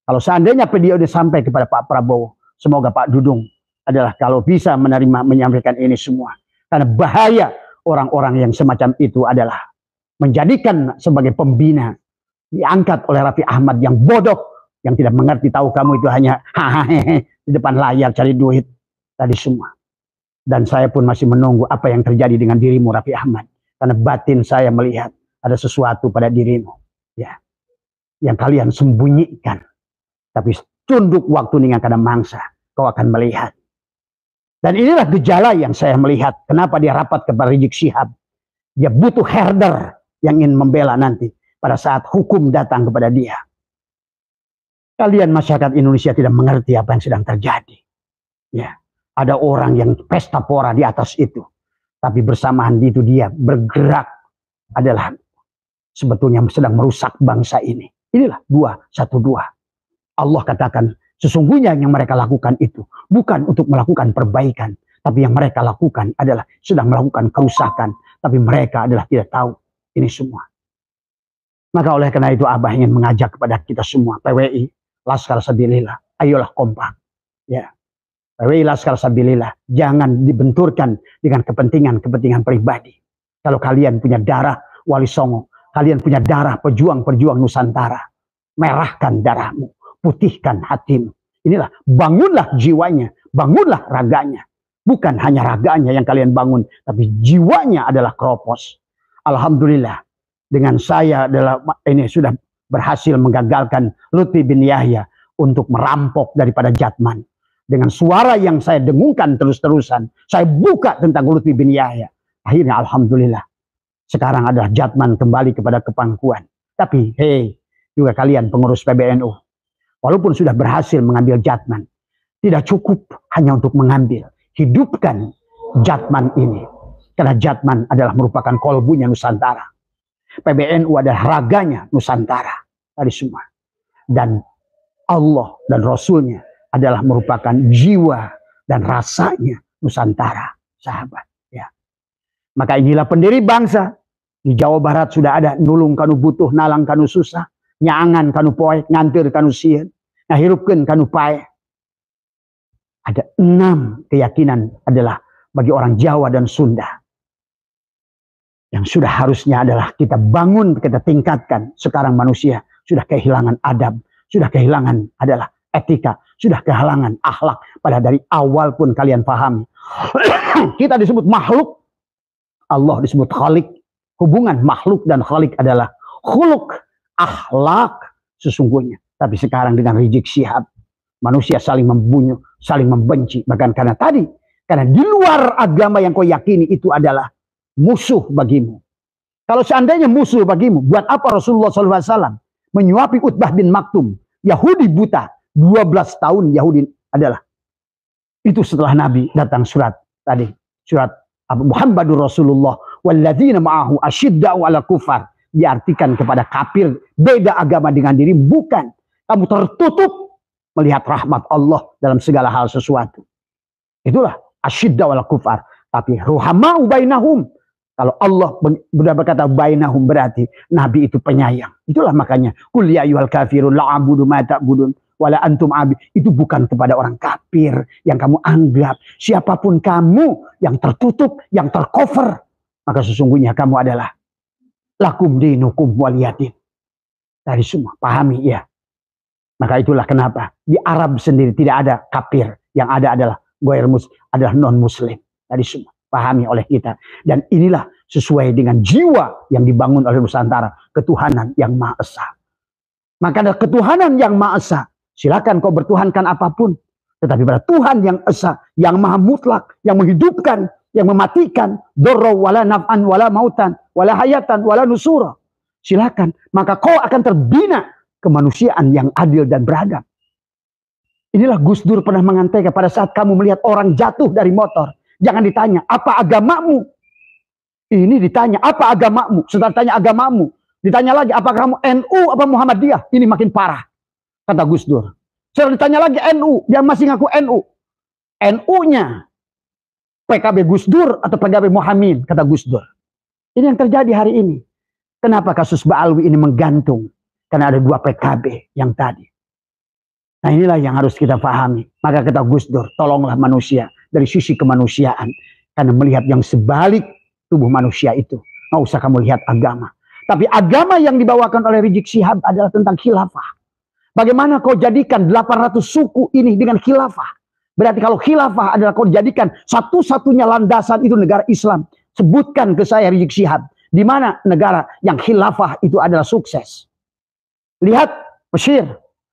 Speaker 1: Kalau seandainya video ini sampai kepada Pak Prabowo, semoga Pak Dudung adalah kalau bisa menerima, menyampaikan ini semua. Karena bahaya orang-orang yang semacam itu adalah menjadikan sebagai pembina, diangkat oleh Raffi Ahmad yang bodoh, yang tidak mengerti, tahu kamu itu hanya hahaha di depan layar cari duit. Tadi semua. Dan saya pun masih menunggu apa yang terjadi dengan dirimu Raffi Ahmad. Karena batin saya melihat ada sesuatu pada dirimu. Ya, yang kalian sembunyikan. Tapi tunduk waktu dengan kadang mangsa, kau akan melihat. Dan inilah gejala yang saya melihat. Kenapa dia rapat kepada Rizik Syihab. Dia butuh herder yang ingin membela nanti. Pada saat hukum datang kepada dia. Kalian masyarakat Indonesia tidak mengerti apa yang sedang terjadi. Ya, ada orang yang pesta pora di atas itu. Tapi bersamaan itu dia bergerak adalah sebetulnya sedang merusak bangsa ini. Inilah 212. Allah katakan, sesungguhnya yang mereka lakukan itu bukan untuk melakukan perbaikan, tapi yang mereka lakukan adalah sedang melakukan kerusakan, tapi mereka adalah tidak tahu ini semua. Maka oleh karena itu Abah ingin mengajak kepada kita semua, PWI, Laskar Sabilillah, ayolah kompak. Ya, PWI Laskar Sabilillah, jangan dibenturkan dengan kepentingan-kepentingan pribadi. Kalau kalian punya darah Wali Songo, kalian punya darah pejuang-pejuang Nusantara, merahkan darahmu. Putihkan hatimu. Inilah, bangunlah jiwanya, bangunlah raganya. Bukan hanya raganya yang kalian bangun, tapi jiwanya adalah keropos. Alhamdulillah, dengan saya adalah ini sudah berhasil menggagalkan Lutfi bin Yahya untuk merampok daripada Jatman. Dengan suara yang saya dengungkan terus-terusan, saya buka tentang Lutfi bin Yahya. Akhirnya alhamdulillah, sekarang adalah Jatman kembali kepada kepangkuan. Tapi hey, juga kalian pengurus PBNU, walaupun sudah berhasil mengambil Jatman, tidak cukup hanya untuk mengambil. Hidupkan Jatman ini. Karena Jatman adalah merupakan kolbunya Nusantara. PBNU adalah raganya Nusantara. Tadi semua. Dan Allah dan Rasulnya adalah merupakan jiwa dan rasanya Nusantara. Sahabat. Ya. Maka inilah pendiri bangsa. Di Jawa Barat sudah ada nulung kanu butuh, nalang kanu susah. Nyangan kanu poe, ngantir kanu sieun. Ngahirupkeun kanu pae. Ada 6 keyakinan adalah bagi orang Jawa dan Sunda. Yang sudah harusnya adalah kita bangun, kita tingkatkan. Sekarang manusia sudah kehilangan adab. Sudah kehilangan adalah etika. Sudah kehilangan akhlak. Pada dari awal pun kalian pahami. Kita disebut makhluk. Allah disebut khalik. Hubungan makhluk dan khalik adalah khuluk. Akhlak sesungguhnya. Tapi sekarang dengan Rizik Syihab, manusia saling membunuh, saling membenci. Bahkan karena tadi, karena di luar agama yang kau yakini itu adalah musuh bagimu. Kalau seandainya musuh bagimu, buat apa Rasulullah SAW menyuapi Utbah bin Maktum, Yahudi buta, 12 tahun Yahudi adalah. Itu setelah Nabi datang surat tadi, surat Muhammadur Rasulullah, walladzina ma'ahu asyidda'u 'alal kufar. Diartikan kepada kafir, beda agama dengan diri, bukan. Kamu tertutup melihat rahmat Allah dalam segala hal sesuatu. Itulah asyidda wal kufar. Tapi ruhama'u bainahum. Kalau Allah sudah berkata bainahum berarti Nabi itu penyayang. Itulah makanya qul ya ayyuhal kafirun la a'budu ma ta'budun wala antum abid. Itu bukan kepada orang kafir yang kamu anggap. Siapapun kamu yang tertutup, yang tercover, maka sesungguhnya kamu adalah lakum dinukum waliyadin. Dari semua, pahami ya. Maka itulah kenapa di Arab sendiri tidak ada kafir, yang ada adalah adalah non muslim. Dari semua pahami oleh kita, dan inilah sesuai dengan jiwa yang dibangun oleh Nusantara, ketuhanan yang Maha Esa. Maka ada ketuhanan yang Maha Esa, silakan kau bertuhankan apapun, tetapi pada Tuhan yang Esa, yang Maha Mutlak, yang menghidupkan, yang mematikan, dorra wala naf'an wala mautan wala hayatan wala nusura, silakan, maka kau akan terbina kemanusiaan yang adil dan beradab. Inilah Gus Dur pernah mengatakan, pada saat kamu melihat orang jatuh dari motor, jangan ditanya, apa agamamu? Ini ditanya, apa agamamu? Setelah tanya agamamu, ditanya lagi, apakah kamu NU apa Muhammadiyah? Ini makin parah, kata Gus Dur. Setelah ditanya lagi NU, dia masih ngaku NU. NU-nya PKB Gus Dur atau PKB Muhammad, kata Gus Dur. Ini yang terjadi hari ini. Kenapa kasus Ba'alwi ini menggantung? Karena ada dua PKB yang tadi. Nah inilah yang harus kita pahami. Maka kata Gus Dur, tolonglah manusia dari sisi kemanusiaan. Karena melihat yang sebalik tubuh manusia itu. Nggak usah kamu lihat agama. Tapi agama yang dibawakan oleh Rizik Syihab adalah tentang khilafah. Bagaimana kau jadikan 800 suku ini dengan khilafah? Berarti kalau khilafah adalah kau jadikan satu-satunya landasan itu negara Islam. Sebutkan ke saya Rizik Syihab. Di mana negara yang khilafah itu adalah sukses? Lihat Mesir.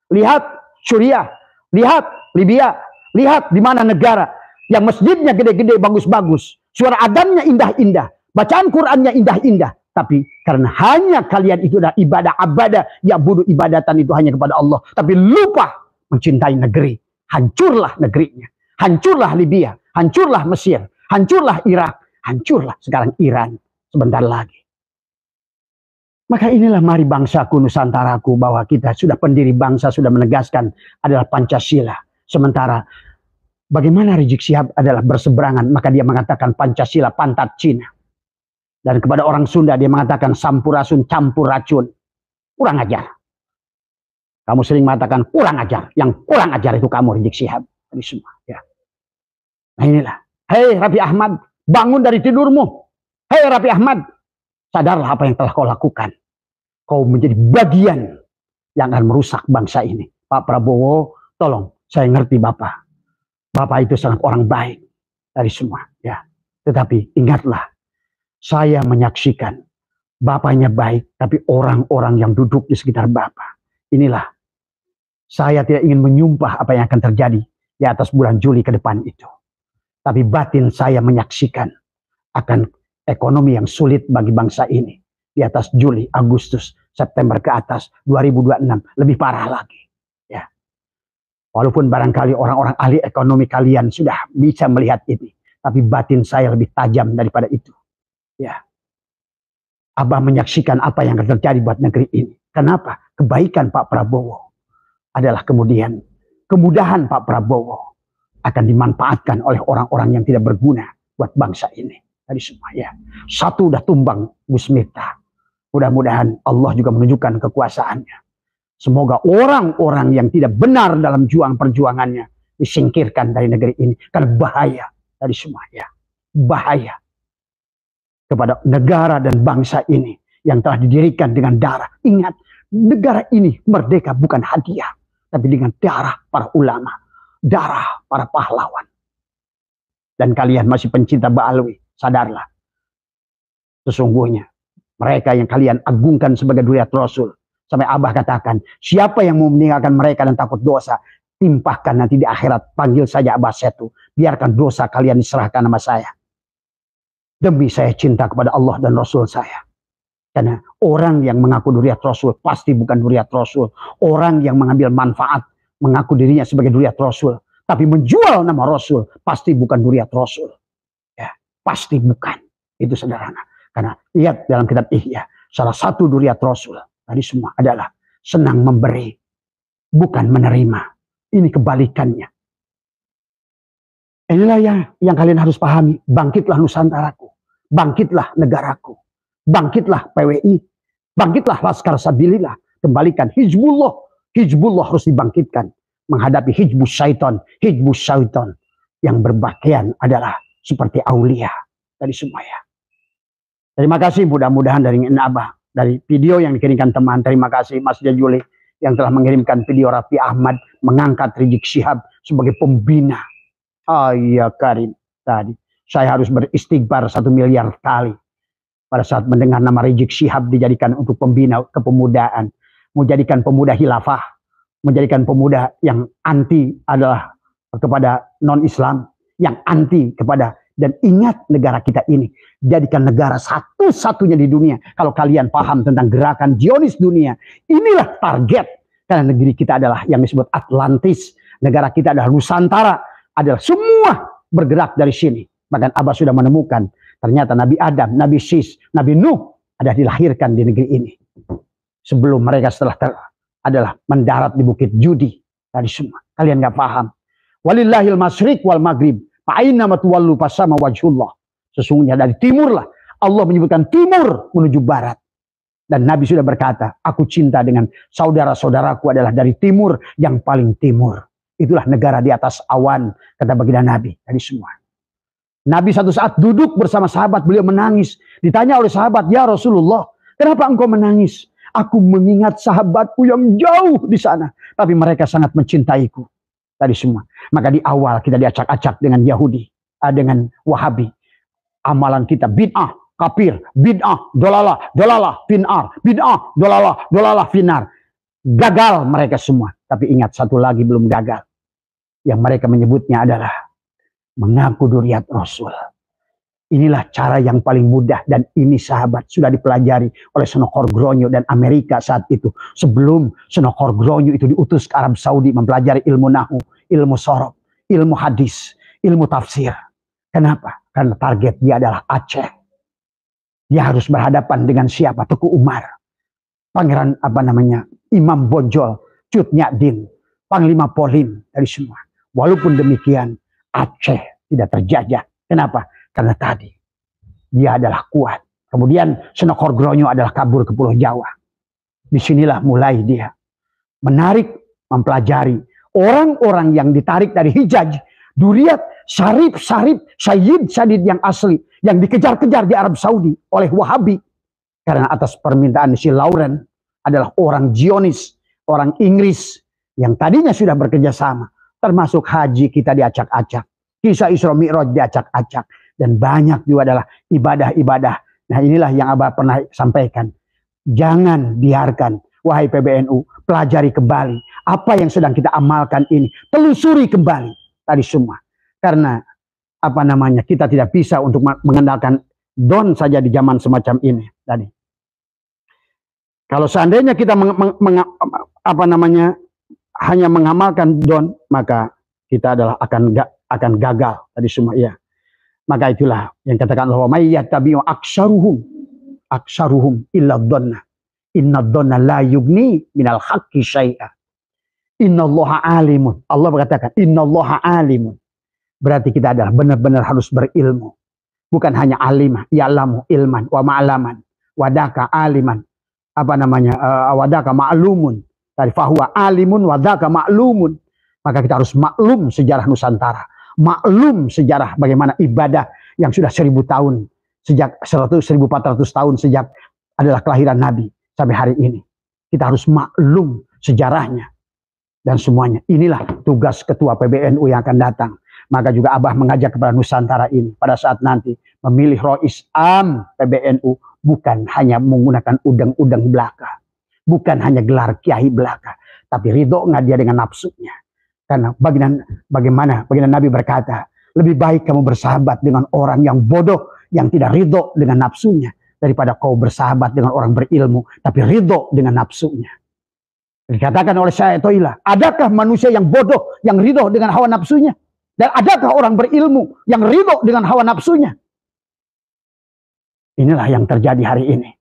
Speaker 1: Lihat Suriah, lihat Libya, lihat di mana negara yang masjidnya gede-gede, bagus-bagus, suara adamnya indah-indah, bacaan Qurannya indah-indah, tapi karena hanya kalian itu adalah ibadah, ya budu ibadatan itu hanya kepada Allah, tapi lupa mencintai negeri, hancurlah negerinya, hancurlah Libya, hancurlah Mesir, hancurlah Irak, hancurlah sekarang Iran sebentar lagi. Maka inilah mari bangsaku Nusantaraku, bahwa kita sudah pendiri bangsa sudah menegaskan adalah Pancasila. Sementara bagaimana Rizik Syihab adalah berseberangan, maka dia mengatakan Pancasila pantat Cina. Dan kepada orang Sunda dia mengatakan sampurasun campur racun. Kurang ajar. Kamu sering mengatakan kurang ajar. Yang kurang ajar itu kamu Rizik Syihab. Ini semua ya. Nah inilah. Hei Raffi Ahmad, bangun dari tidurmu. Hei Raffi Ahmad, sadarlah apa yang telah kau lakukan. Kau menjadi bagian yang akan merusak bangsa ini. Pak Prabowo, tolong, saya ngerti Bapak. Bapak itu sangat orang baik dari semua. Ya. Tetapi ingatlah, saya menyaksikan Bapaknya baik, tapi orang-orang yang duduk di sekitar Bapak. Inilah, saya tidak ingin menyumpah apa yang akan terjadi di atas bulan Juli ke depan itu. Tapi batin saya menyaksikan akan ekonomi yang sulit bagi bangsa ini. Di atas Juli, Agustus, September ke atas 2026 lebih parah lagi ya. Walaupun barangkali orang-orang ahli ekonomi kalian sudah bisa melihat ini, tapi batin saya lebih tajam daripada itu ya. Abah menyaksikan apa yang akan terjadi buat negeri ini. Kenapa? Kebaikan Pak Prabowo adalah kemudian kemudahan Pak Prabowo akan dimanfaatkan oleh orang-orang yang tidak berguna buat bangsa ini. Tadi semua ya. Satu udah tumbang Gus Miftah. Mudah-mudahan Allah juga menunjukkan kekuasaannya. Semoga orang-orang yang tidak benar dalam perjuangannya disingkirkan dari negeri ini. Karena bahaya dari semua ya. Bahaya kepada negara dan bangsa ini yang telah didirikan dengan darah. Ingat, negara ini merdeka bukan hadiah, tapi dengan darah para ulama, darah para pahlawan. Dan kalian masih pencinta Ba'alwi, sadarlah. Sesungguhnya mereka yang kalian agungkan sebagai dzurriyyat Rasul. Sampai Abah katakan, siapa yang mau meninggalkan mereka dan takut dosa, timpahkan nanti di akhirat, panggil saja Abah Setu. Biarkan dosa kalian diserahkan sama saya. Demi saya cinta kepada Allah dan Rasul saya. Karena orang yang mengaku dzurriyyat Rasul, pasti bukan dzurriyyat Rasul. Orang yang mengambil manfaat, mengaku dirinya sebagai dzurriyyat Rasul, tapi menjual nama Rasul, pasti bukan dzurriyyat Rasul. Ya, pasti bukan. Itu sederhana. Karena lihat dalam kitab Ihya, salah satu dzurriyyat Rasul tadi semua adalah senang memberi, bukan menerima. Ini kebalikannya. Inilah yang kalian harus pahami. Bangkitlah Nusantaraku. Bangkitlah negaraku. Bangkitlah PWI. Bangkitlah Laskar Sabilillah. Kembalikan Hizbullah. Hizbullah harus dibangkitkan. Menghadapi Hizbus Syaiton. Hizbus Syaiton. Yang berpakaian adalah seperti aulia. Dari semuanya. Terima kasih mudah-mudahan dari Abah. Dari video yang dikirimkan teman. Terima kasih Mas Jajuli. Yang telah mengirimkan video Raffi Ahmad. Mengangkat Rizik Syihab sebagai pembina. Ya Karim tadi. Saya harus beristighfar 1 miliar kali. Pada saat mendengar nama Rizik Syihab dijadikan untuk pembina kepemudaan. Menjadikan pemuda khilafah. Menjadikan pemuda yang anti adalah kepada non-Islam. Yang anti kepada. Dan ingat negara kita ini. Jadikan negara satu-satunya di dunia. Kalau kalian paham tentang gerakan Zionis dunia. Inilah target. Karena negeri kita adalah yang disebut Atlantis. Negara kita adalah Nusantara. Adalah semua bergerak dari sini. Bahkan Abah sudah menemukan. Ternyata Nabi Adam, Nabi Sis, Nabi Nuh. Ada dilahirkan di negeri ini. Sebelum mereka adalah mendarat di Bukit Judi. Tadi semua. Kalian gak paham. Walillahil masyriq wal maghrib. Fa'aina matuwallu fasama wajhullah. Sesungguhnya dari timur lah. Allah menyebutkan timur menuju barat. Dan Nabi sudah berkata, aku cinta dengan saudara-saudaraku adalah dari timur yang paling timur. Itulah negara di atas awan, kata baginda Nabi. Tadi semua. Nabi satu saat duduk bersama sahabat, beliau menangis. Ditanya oleh sahabat, ya Rasulullah, kenapa engkau menangis? Aku mengingat sahabatku yang jauh di sana. Tapi mereka sangat mencintaiku. Tadi semua. Maka di awal kita diacak-acak dengan Yahudi. Dengan Wahabi. Amalan kita bid'ah, kafir, bid'ah, dolalah, dolalah, finar, bid'ah, dolalah, dolalah, finar. Gagal mereka semua. Tapi ingat satu lagi belum gagal. Yang mereka menyebutnya adalah mengaku duriat Rasul. Inilah cara yang paling mudah. Dan ini sahabat sudah dipelajari oleh Senokor Gronyo dan Amerika saat itu. Sebelum Senokor Gronyo itu diutus ke Arab Saudi mempelajari ilmu nahu, ilmu sorob, ilmu hadis, ilmu tafsir. Kenapa? Karena target dia adalah Aceh. Dia harus berhadapan dengan siapa? Teku Umar. Pangeran Imam Bonjol, Cut Nyadin, Panglima Polim dari semua. Walaupun demikian Aceh tidak terjajah. Kenapa? Karena tadi dia adalah kuat. Kemudian Senokor Gronyo adalah kabur ke Pulau Jawa. Disinilah mulai dia menarik, mempelajari orang-orang yang ditarik dari Hijaz, Duriat, Syarif, Sayyid Sadid yang asli, yang dikejar-kejar di Arab Saudi oleh Wahabi. Karena atas permintaan si Lauren adalah orang Zionis, orang Inggris yang tadinya sudah bekerja sama. Termasuk haji kita diacak-acak. Kisah Isra Mi'raj diacak-acak. Dan banyak juga adalah ibadah-ibadah. Nah inilah yang Abah pernah sampaikan. Jangan biarkan, wahai PBNU, pelajari kembali. Apa yang sedang kita amalkan ini. Telusuri kembali. Tadi semua. Karena kita tidak bisa untuk mengandalkan don saja di zaman semacam ini. Tadi. Kalau seandainya kita hanya mengamalkan don, maka kita adalah akan gagal tadi semua ya. Maka itulah yang katakan Allah, may yattabi'u aksaruhum illa dhanna. Inna dhanna la yugni minal haqqi syai'a. Innallaha alimun. Allah berkatakan innallaha alimun. Berarti kita adalah benar-benar harus berilmu. Bukan hanya alimah, ya'lamu ilman wa ma'laman. Wadaka aliman. Wadaka ma'lumun. Dari fahuwa alimun wadaka ma'lumun. Maka kita harus maklum sejarah Nusantara. Maklum sejarah bagaimana ibadah yang sudah 1000 tahun. Sejak 1400 tahun sejak adalah kelahiran Nabi. Sampai hari ini. Kita harus maklum sejarahnya. Dan semuanya. Inilah tugas ketua PBNU yang akan datang. Maka juga Abah mengajak kepada Nusantara ini. Pada saat nanti memilih Rois Am PBNU. Bukan hanya menggunakan udang-udang belaka. Bukan hanya gelar kiai belaka. Tapi ridho nggak dia dengan nafsunya. Karena bagaimana Nabi berkata, lebih baik kamu bersahabat dengan orang yang bodoh, yang tidak ridho dengan nafsunya, daripada kau bersahabat dengan orang berilmu, tapi ridho dengan nafsunya. Dikatakan oleh Syekh Toilah, adakah manusia yang bodoh, yang ridho dengan hawa nafsunya? Dan adakah orang berilmu yang ridho dengan hawa nafsunya? Inilah yang terjadi hari ini.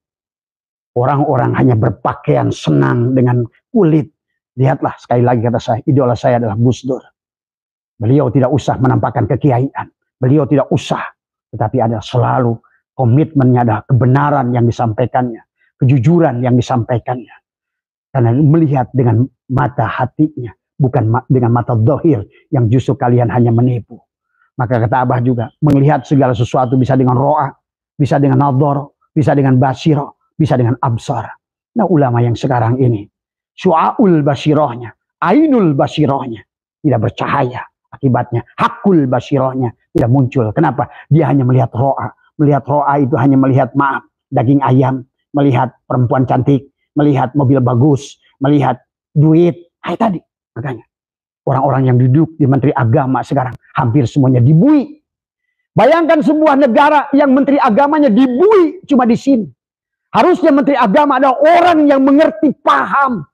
Speaker 1: Orang-orang hanya berpakaian senang dengan kulit. Lihatlah sekali lagi kata saya, idola saya adalah Gus Dur. Beliau tidak usah menampakkan kekiaian. Beliau tidak usah. Tetapi ada selalu komitmennya, ada kebenaran yang disampaikannya. Kejujuran yang disampaikannya. Karena melihat dengan mata hatinya. Bukan dengan mata dohir yang justru kalian hanya menipu. Maka kata Abah juga, melihat segala sesuatu bisa dengan ro'a, bisa dengan nadhar, bisa dengan basiro, bisa dengan absar. Nah ulama yang sekarang ini, syu'aul basirohnya, ainul basirohnya, tidak bercahaya. Akibatnya, hakul basirohnya tidak muncul. Kenapa? Dia hanya melihat ro'a. Melihat ro'a itu hanya melihat maaf, daging ayam, melihat perempuan cantik, melihat mobil bagus, melihat duit. Tadi, makanya. Orang-orang yang duduk di Menteri Agama sekarang hampir semuanya dibui. Bayangkan sebuah negara yang Menteri Agamanya dibui cuma di sini. Harusnya Menteri Agama adalah orang yang mengerti, paham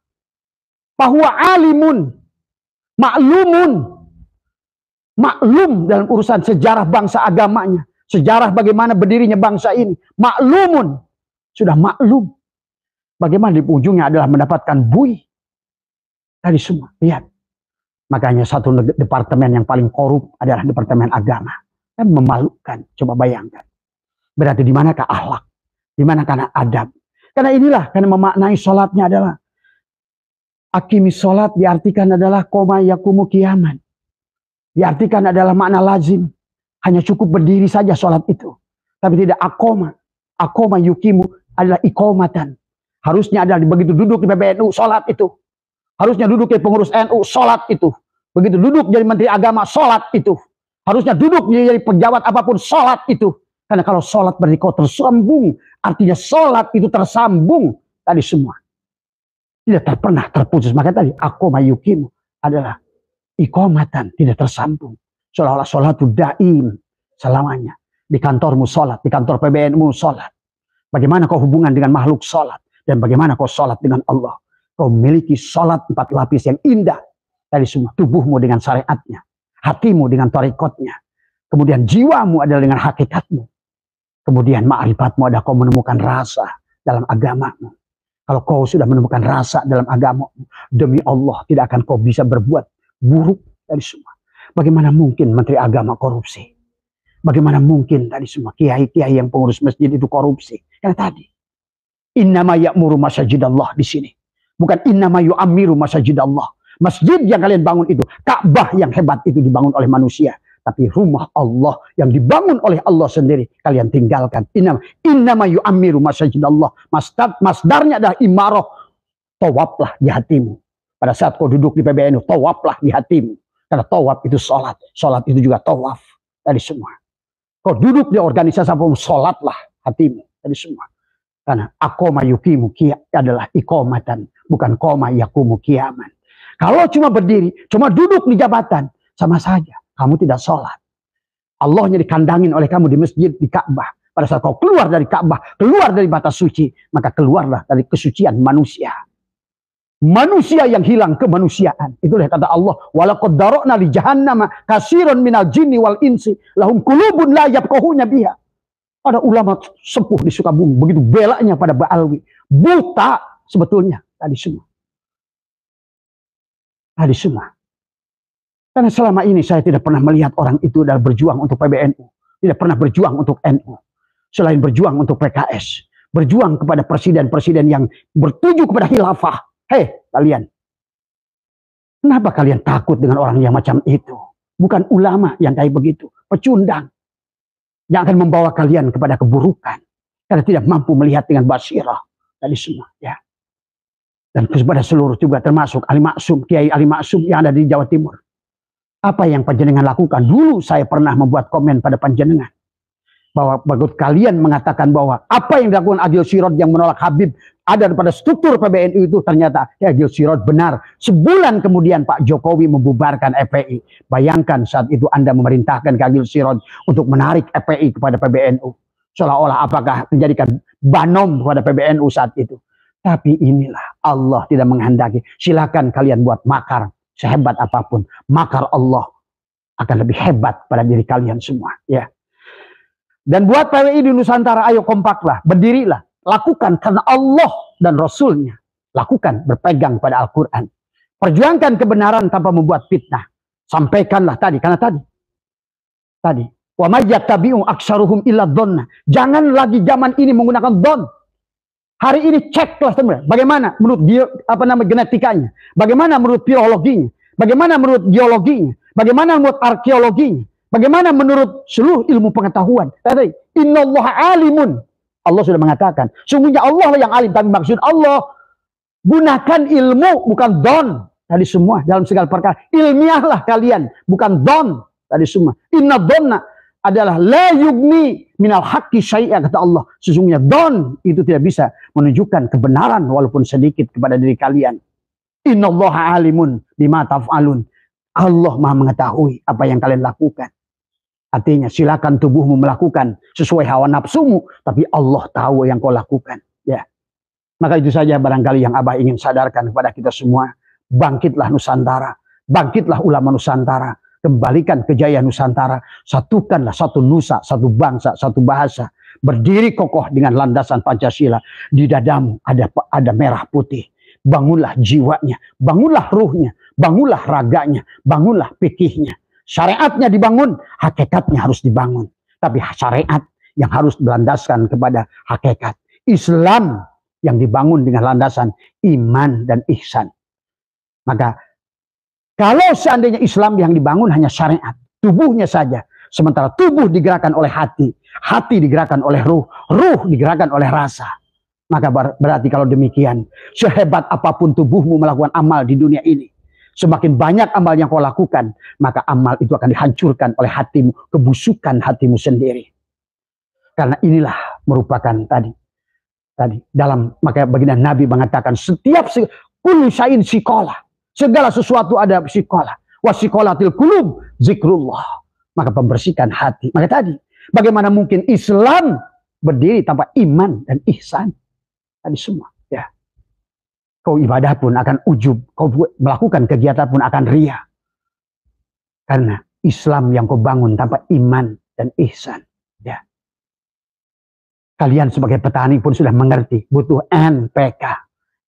Speaker 1: bahwa alimun, maklum dalam urusan sejarah bangsa agamanya, sejarah bagaimana berdirinya bangsa ini, maklumun, sudah maklum. Bagaimana di ujungnya adalah mendapatkan bui. Tadi semua, lihat. Makanya satu departemen yang paling korup adalah departemen agama. Kan memalukan, coba bayangkan. Berarti di manakah akhlak? Di manakah adab? Karena inilah, karena memaknai sholatnya adalah akimis sholat diartikan adalah koma yakumu kiaman. Diartikan adalah makna lazim. Hanya cukup berdiri saja sholat itu. Tapi tidak akoma. Akoma yukimu adalah ikomatan. Harusnya adalah begitu duduk di PBNU, sholat itu. Harusnya duduk jadi pengurus NU, sholat itu. Begitu duduk jadi Menteri Agama, sholat itu. Harusnya duduk jadi pejabat apapun, sholat itu. Karena kalau sholat berarti kau tersambung. Artinya sholat itu tersambung. Tadi semua. Tidak pernah terputus. Maka tadi, akoma yukimu adalah ikomatan, tidak tersambung. Seolah-olah sholat itu daim selamanya. Di kantormu sholat, di kantor PBNU sholat. Bagaimana kau hubungan dengan makhluk sholat. Dan bagaimana kau sholat dengan Allah. Kau memiliki sholat 4 lapis yang indah. Dari semua tubuhmu dengan syariatnya. Hatimu dengan tarikotnya. Kemudian jiwamu adalah dengan hakikatmu. Kemudian ma'rifatmu adalah kau menemukan rasa dalam agamamu. Kalau kau sudah menemukan rasa dalam agamamu. Demi Allah tidak akan kau bisa berbuat buruk dari semua. Bagaimana mungkin Menteri Agama korupsi? Bagaimana mungkin tadi semua kiai-kiai yang pengurus masjid itu korupsi? Karena tadi. Innama ya'muru masajidallah di sini. Bukan innama yu'ammiru masajidallah. Masjid yang kalian bangun itu, Ka'bah yang hebat itu dibangun oleh manusia. Tapi rumah Allah yang dibangun oleh Allah sendiri, kalian tinggalkan. Innama yu'ammiru masajidallah. Masdarnya adalah imarah. Tawaflah di hatimu. Pada saat kau duduk di PBNU, tawaflah di hatimu. Karena tawaf itu sholat. Sholat itu juga tawaf. Tadi semua. Kau duduk di organisasi apapun, sholatlah hatimu. Tadi semua. Karena akoma yukimu adalah ikomatan. Bukan koma yakumu kiaman. Kalau cuma berdiri, cuma duduk di jabatan. Sama saja. Kamu tidak sholat. Allahnya dikandangin oleh kamu di masjid, di Ka'bah. Pada saat kau keluar dari Ka'bah, keluar dari batas suci. Maka keluarlah dari kesucian manusia. Manusia yang hilang kemanusiaan. Itulah kata Allah. Walaqad dara'na li jahannama katsiran minal jinni wal insi. Lahum qulubun la yafqahuna biha. Ada ulama sepuh di Sukabumi, begitu belanya pada Ba'alwi. Buta sebetulnya tadi semua. Tadi semua. Karena selama ini saya tidak pernah melihat orang itu dalam berjuang untuk PBNU. Tidak pernah berjuang untuk NU. Selain berjuang untuk PKS. Berjuang kepada presiden-presiden yang bertuju kepada khilafah. Hei kalian. Kenapa kalian takut dengan orang yang macam itu? Bukan ulama yang kayak begitu. Pecundang. Yang akan membawa kalian kepada keburukan. Karena tidak mampu melihat dengan basirah. Tadi semua. Ya. Dan kepada seluruh juga termasuk Ali Maksum. Kiai Ali Maksum yang ada di Jawa Timur. Apa yang panjenengan lakukan? Dulu saya pernah membuat komen pada panjenengan. Bahwa bagus kalian mengatakan bahwa apa yang dilakukan Adil Sirot yang menolak Habib. Ada pada struktur PBNU itu ternyata ya, Adil Sirot benar. Sebulan kemudian Pak Jokowi membubarkan FPI. Bayangkan saat itu Anda memerintahkan ke Adil Sirot untuk menarik FPI kepada PBNU. Seolah-olah apakah menjadikan banom kepada PBNU saat itu. Tapi inilah Allah tidak menghendaki. Silakan kalian buat makar sehebat apapun. Makar Allah akan lebih hebat pada diri kalian semua. Ya. Dan buat PWI di Nusantara, ayo kompaklah, berdirilah. Lakukan karena Allah dan Rasulnya. Lakukan berpegang pada Al-Quran. Perjuangkan kebenaran tanpa membuat fitnah. Sampaikanlah tadi, karena tadi wa may yattabi'u aktsaruhum illa dhonna. Jangan lagi zaman ini menggunakan dhon. Hari ini ceklah teman, bagaimana menurut genetikanya, bagaimana menurut biologinya, bagaimana menurut geologinya, bagaimana menurut arkeologinya, bagaimana menurut seluruh ilmu pengetahuan. Tadi innallaha alimun. Allah sudah mengatakan, sungguhnya Allah lah yang alim, tapi maksud Allah gunakan ilmu bukan don. Tadi semua dalam segala perkara ilmiahlah kalian, bukan don. Tadi semua inna donna adalah la yugni minal haqqi syai'a, kata Allah. Sesungguhnya don itu tidak bisa menunjukkan kebenaran walaupun sedikit kepada diri kalian. Innallaha alimun bima taf'alun. Allah Maha mengetahui apa yang kalian lakukan. Artinya silakan tubuhmu melakukan sesuai hawa nafsumu, tapi Allah tahu yang kau lakukan. Ya. Maka itu saja barangkali yang Abah ingin sadarkan kepada kita semua. Bangkitlah Nusantara, bangkitlah ulama Nusantara, kembalikan kejayaan Nusantara, satukanlah satu nusa, satu bangsa, satu bahasa, berdiri kokoh dengan landasan Pancasila. Di dadamu ada merah putih. Bangunlah jiwanya, bangunlah ruhnya, bangunlah raganya, bangunlah fikihnya. Syariatnya dibangun, hakikatnya harus dibangun. Tapi syariat yang harus berlandaskan kepada hakikat. Islam yang dibangun dengan landasan iman dan ihsan. Maka kalau seandainya Islam yang dibangun hanya syariat, tubuhnya saja. Sementara tubuh digerakkan oleh hati, hati digerakkan oleh ruh, ruh digerakkan oleh rasa. Maka berarti kalau demikian, sehebat apapun tubuhmu melakukan amal di dunia ini, semakin banyak amal yang kau lakukan, maka amal itu akan dihancurkan oleh hatimu, kebusukan hatimu sendiri. Karena inilah merupakan tadi dalam maka baginda Nabi mengatakan setiap kullu syai'in siqalah. Segala sesuatu ada psikola. Wasikolatil kulub zikrullah. Maka pembersihkan hati. Maka tadi, bagaimana mungkin Islam berdiri tanpa iman dan ihsan? Tadi semua. Ya. Kau ibadah pun akan ujub. Kau melakukan kegiatan pun akan ria. Karena Islam yang kau bangun tanpa iman dan ihsan. Ya. Kalian sebagai petani pun sudah mengerti. Butuh NPK.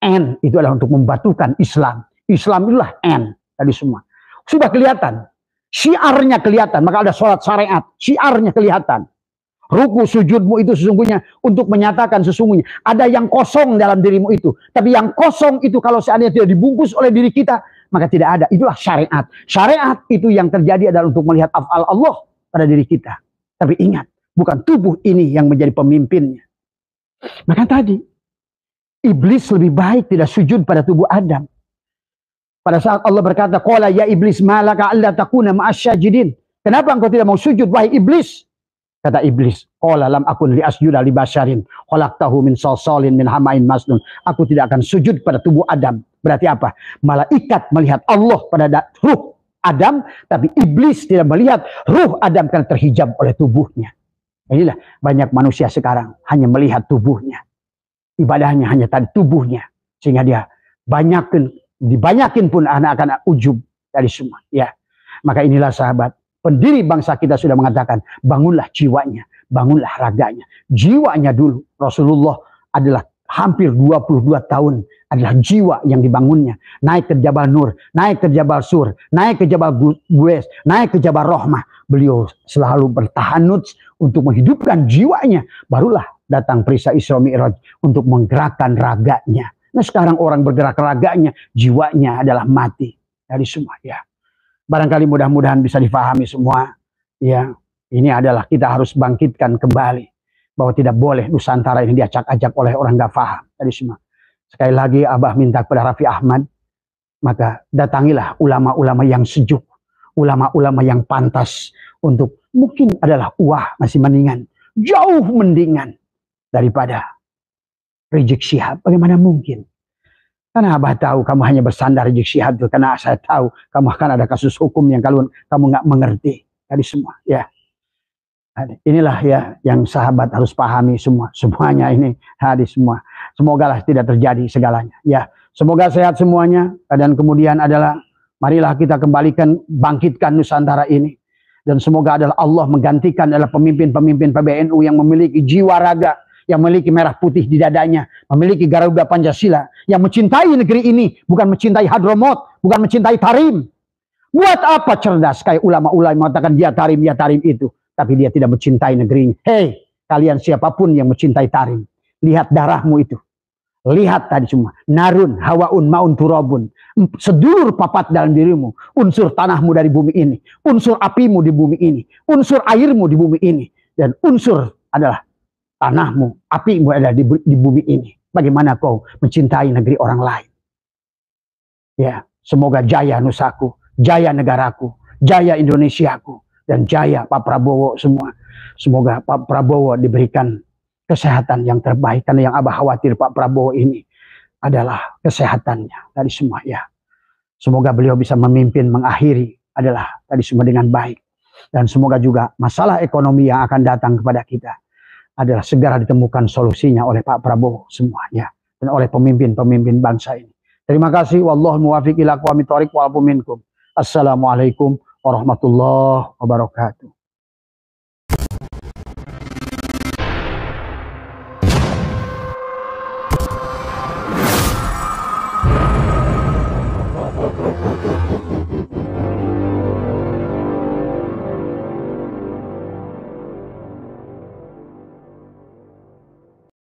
Speaker 1: N itu adalah untuk membatukan Islam. Islam itulah N tadi semua. Sudah kelihatan. Syiarnya kelihatan. Maka ada sholat syariat. Syiarnya kelihatan. Ruku sujudmu itu sesungguhnya untuk menyatakan sesungguhnya. Ada yang kosong dalam dirimu itu. Tapi yang kosong itu kalau seandainya tidak dibungkus oleh diri kita. Maka tidak ada. Itulah syariat. Syariat itu yang terjadi adalah untuk melihat af'al Allah pada diri kita. Tapi ingat. Bukan tubuh ini yang menjadi pemimpinnya. Maka tadi. Iblis lebih baik tidak sujud pada tubuh Adam. Pada saat Allah berkata, qala ya iblis malaka alla takuna ma'asyajidin. Kenapa engkau tidak mau sujud wahai iblis? Kata iblis, qala lam akun li asjuda li basyarin khalaqtahu min salsalin min hamain masnun. Aku tidak akan sujud pada tubuh Adam. Berarti apa? Malaikat melihat Allah pada ruh Adam, tapi iblis tidak melihat ruh Adam karena terhijab oleh tubuhnya. Inilah banyak manusia sekarang hanya melihat tubuhnya. Ibadahnya hanya tadi tubuhnya, sehingga dia dibanyakin pun anak-anak ujub dari semua. Ya, maka inilah sahabat, pendiri bangsa kita sudah mengatakan, bangunlah jiwanya, bangunlah raganya. Jiwanya dulu, Rasulullah adalah hampir 22 tahun adalah jiwa yang dibangunnya. Naik ke Jabal Nur, naik ke Jabal Sur, naik ke Jabal Bues, naik ke Jabal Rohmah. Beliau selalu bertahanut untuk menghidupkan jiwanya. Barulah datang perisa Isra Mi'raj untuk menggerakkan raganya. Nah sekarang orang bergerak raganya, jiwanya adalah mati dari semua. Ya, barangkali mudah-mudahan bisa difahami semua. Ya, ini adalah kita harus bangkitkan kembali bahwa tidak boleh Nusantara ini diacak-acak oleh orang nggak paham dari semua. Sekali lagi Abah minta kepada Raffi Ahmad, maka datangilah ulama-ulama yang sejuk, ulama-ulama yang pantas untuk mungkin adalah masih mendingan, jauh mendingan daripada Rizik Syihab. Bagaimana mungkin? Karena Abah tahu kamu hanya bersandar Rizik Syihab itu. Karena saya tahu kamu akan ada kasus hukum yang kamu nggak mengerti. Tadi semua. Ya. Inilah ya yang sahabat harus pahami semua. Semuanya ini hadis semua. Semoga lah tidak terjadi segalanya. Ya. Semoga sehat semuanya. Dan kemudian adalah marilah kita kembalikan, bangkitkan Nusantara ini. Dan semoga adalah Allah menggantikan adalah pemimpin-pemimpin PBNU yang memiliki jiwa raga, yang memiliki merah putih di dadanya, memiliki Garuda Pancasila, yang mencintai negeri ini, bukan mencintai Hadromot, bukan mencintai Tarim, Buat apa cerdas kayak ulama-ulama mengatakan ya tarim itu, tapi dia tidak mencintai negerinya. Hei, kalian siapapun yang mencintai tarim, lihat darahmu itu. Lihat tadi semua, narun, hawaun, maun, turabun. Sedulur papat dalam dirimu, unsur tanahmu dari bumi ini, unsur apimu di bumi ini, unsur airmu di bumi ini, dan unsur adalah tanahmu, apimu ada di bumi ini. Bagaimana kau mencintai negeri orang lain? Ya, semoga jaya nusaku, jaya negaraku, jaya Indonesiaku, dan jaya Pak Prabowo semua. Semoga Pak Prabowo diberikan kesehatan yang terbaik, karena yang Abah khawatir Pak Prabowo ini adalah kesehatannya tadi semua ya. Semoga beliau bisa memimpin, mengakhiri adalah tadi semua dengan baik, dan semoga juga masalah ekonomi yang akan datang kepada kita adalah segera ditemukan solusinya oleh Pak Prabowo semuanya dan oleh pemimpin-pemimpin bangsa ini. Terima kasih. Wallahu muwaffiq ila aqwamit thoriq wal minkum. Assalamualaikum warahmatullahi wabarakatuh.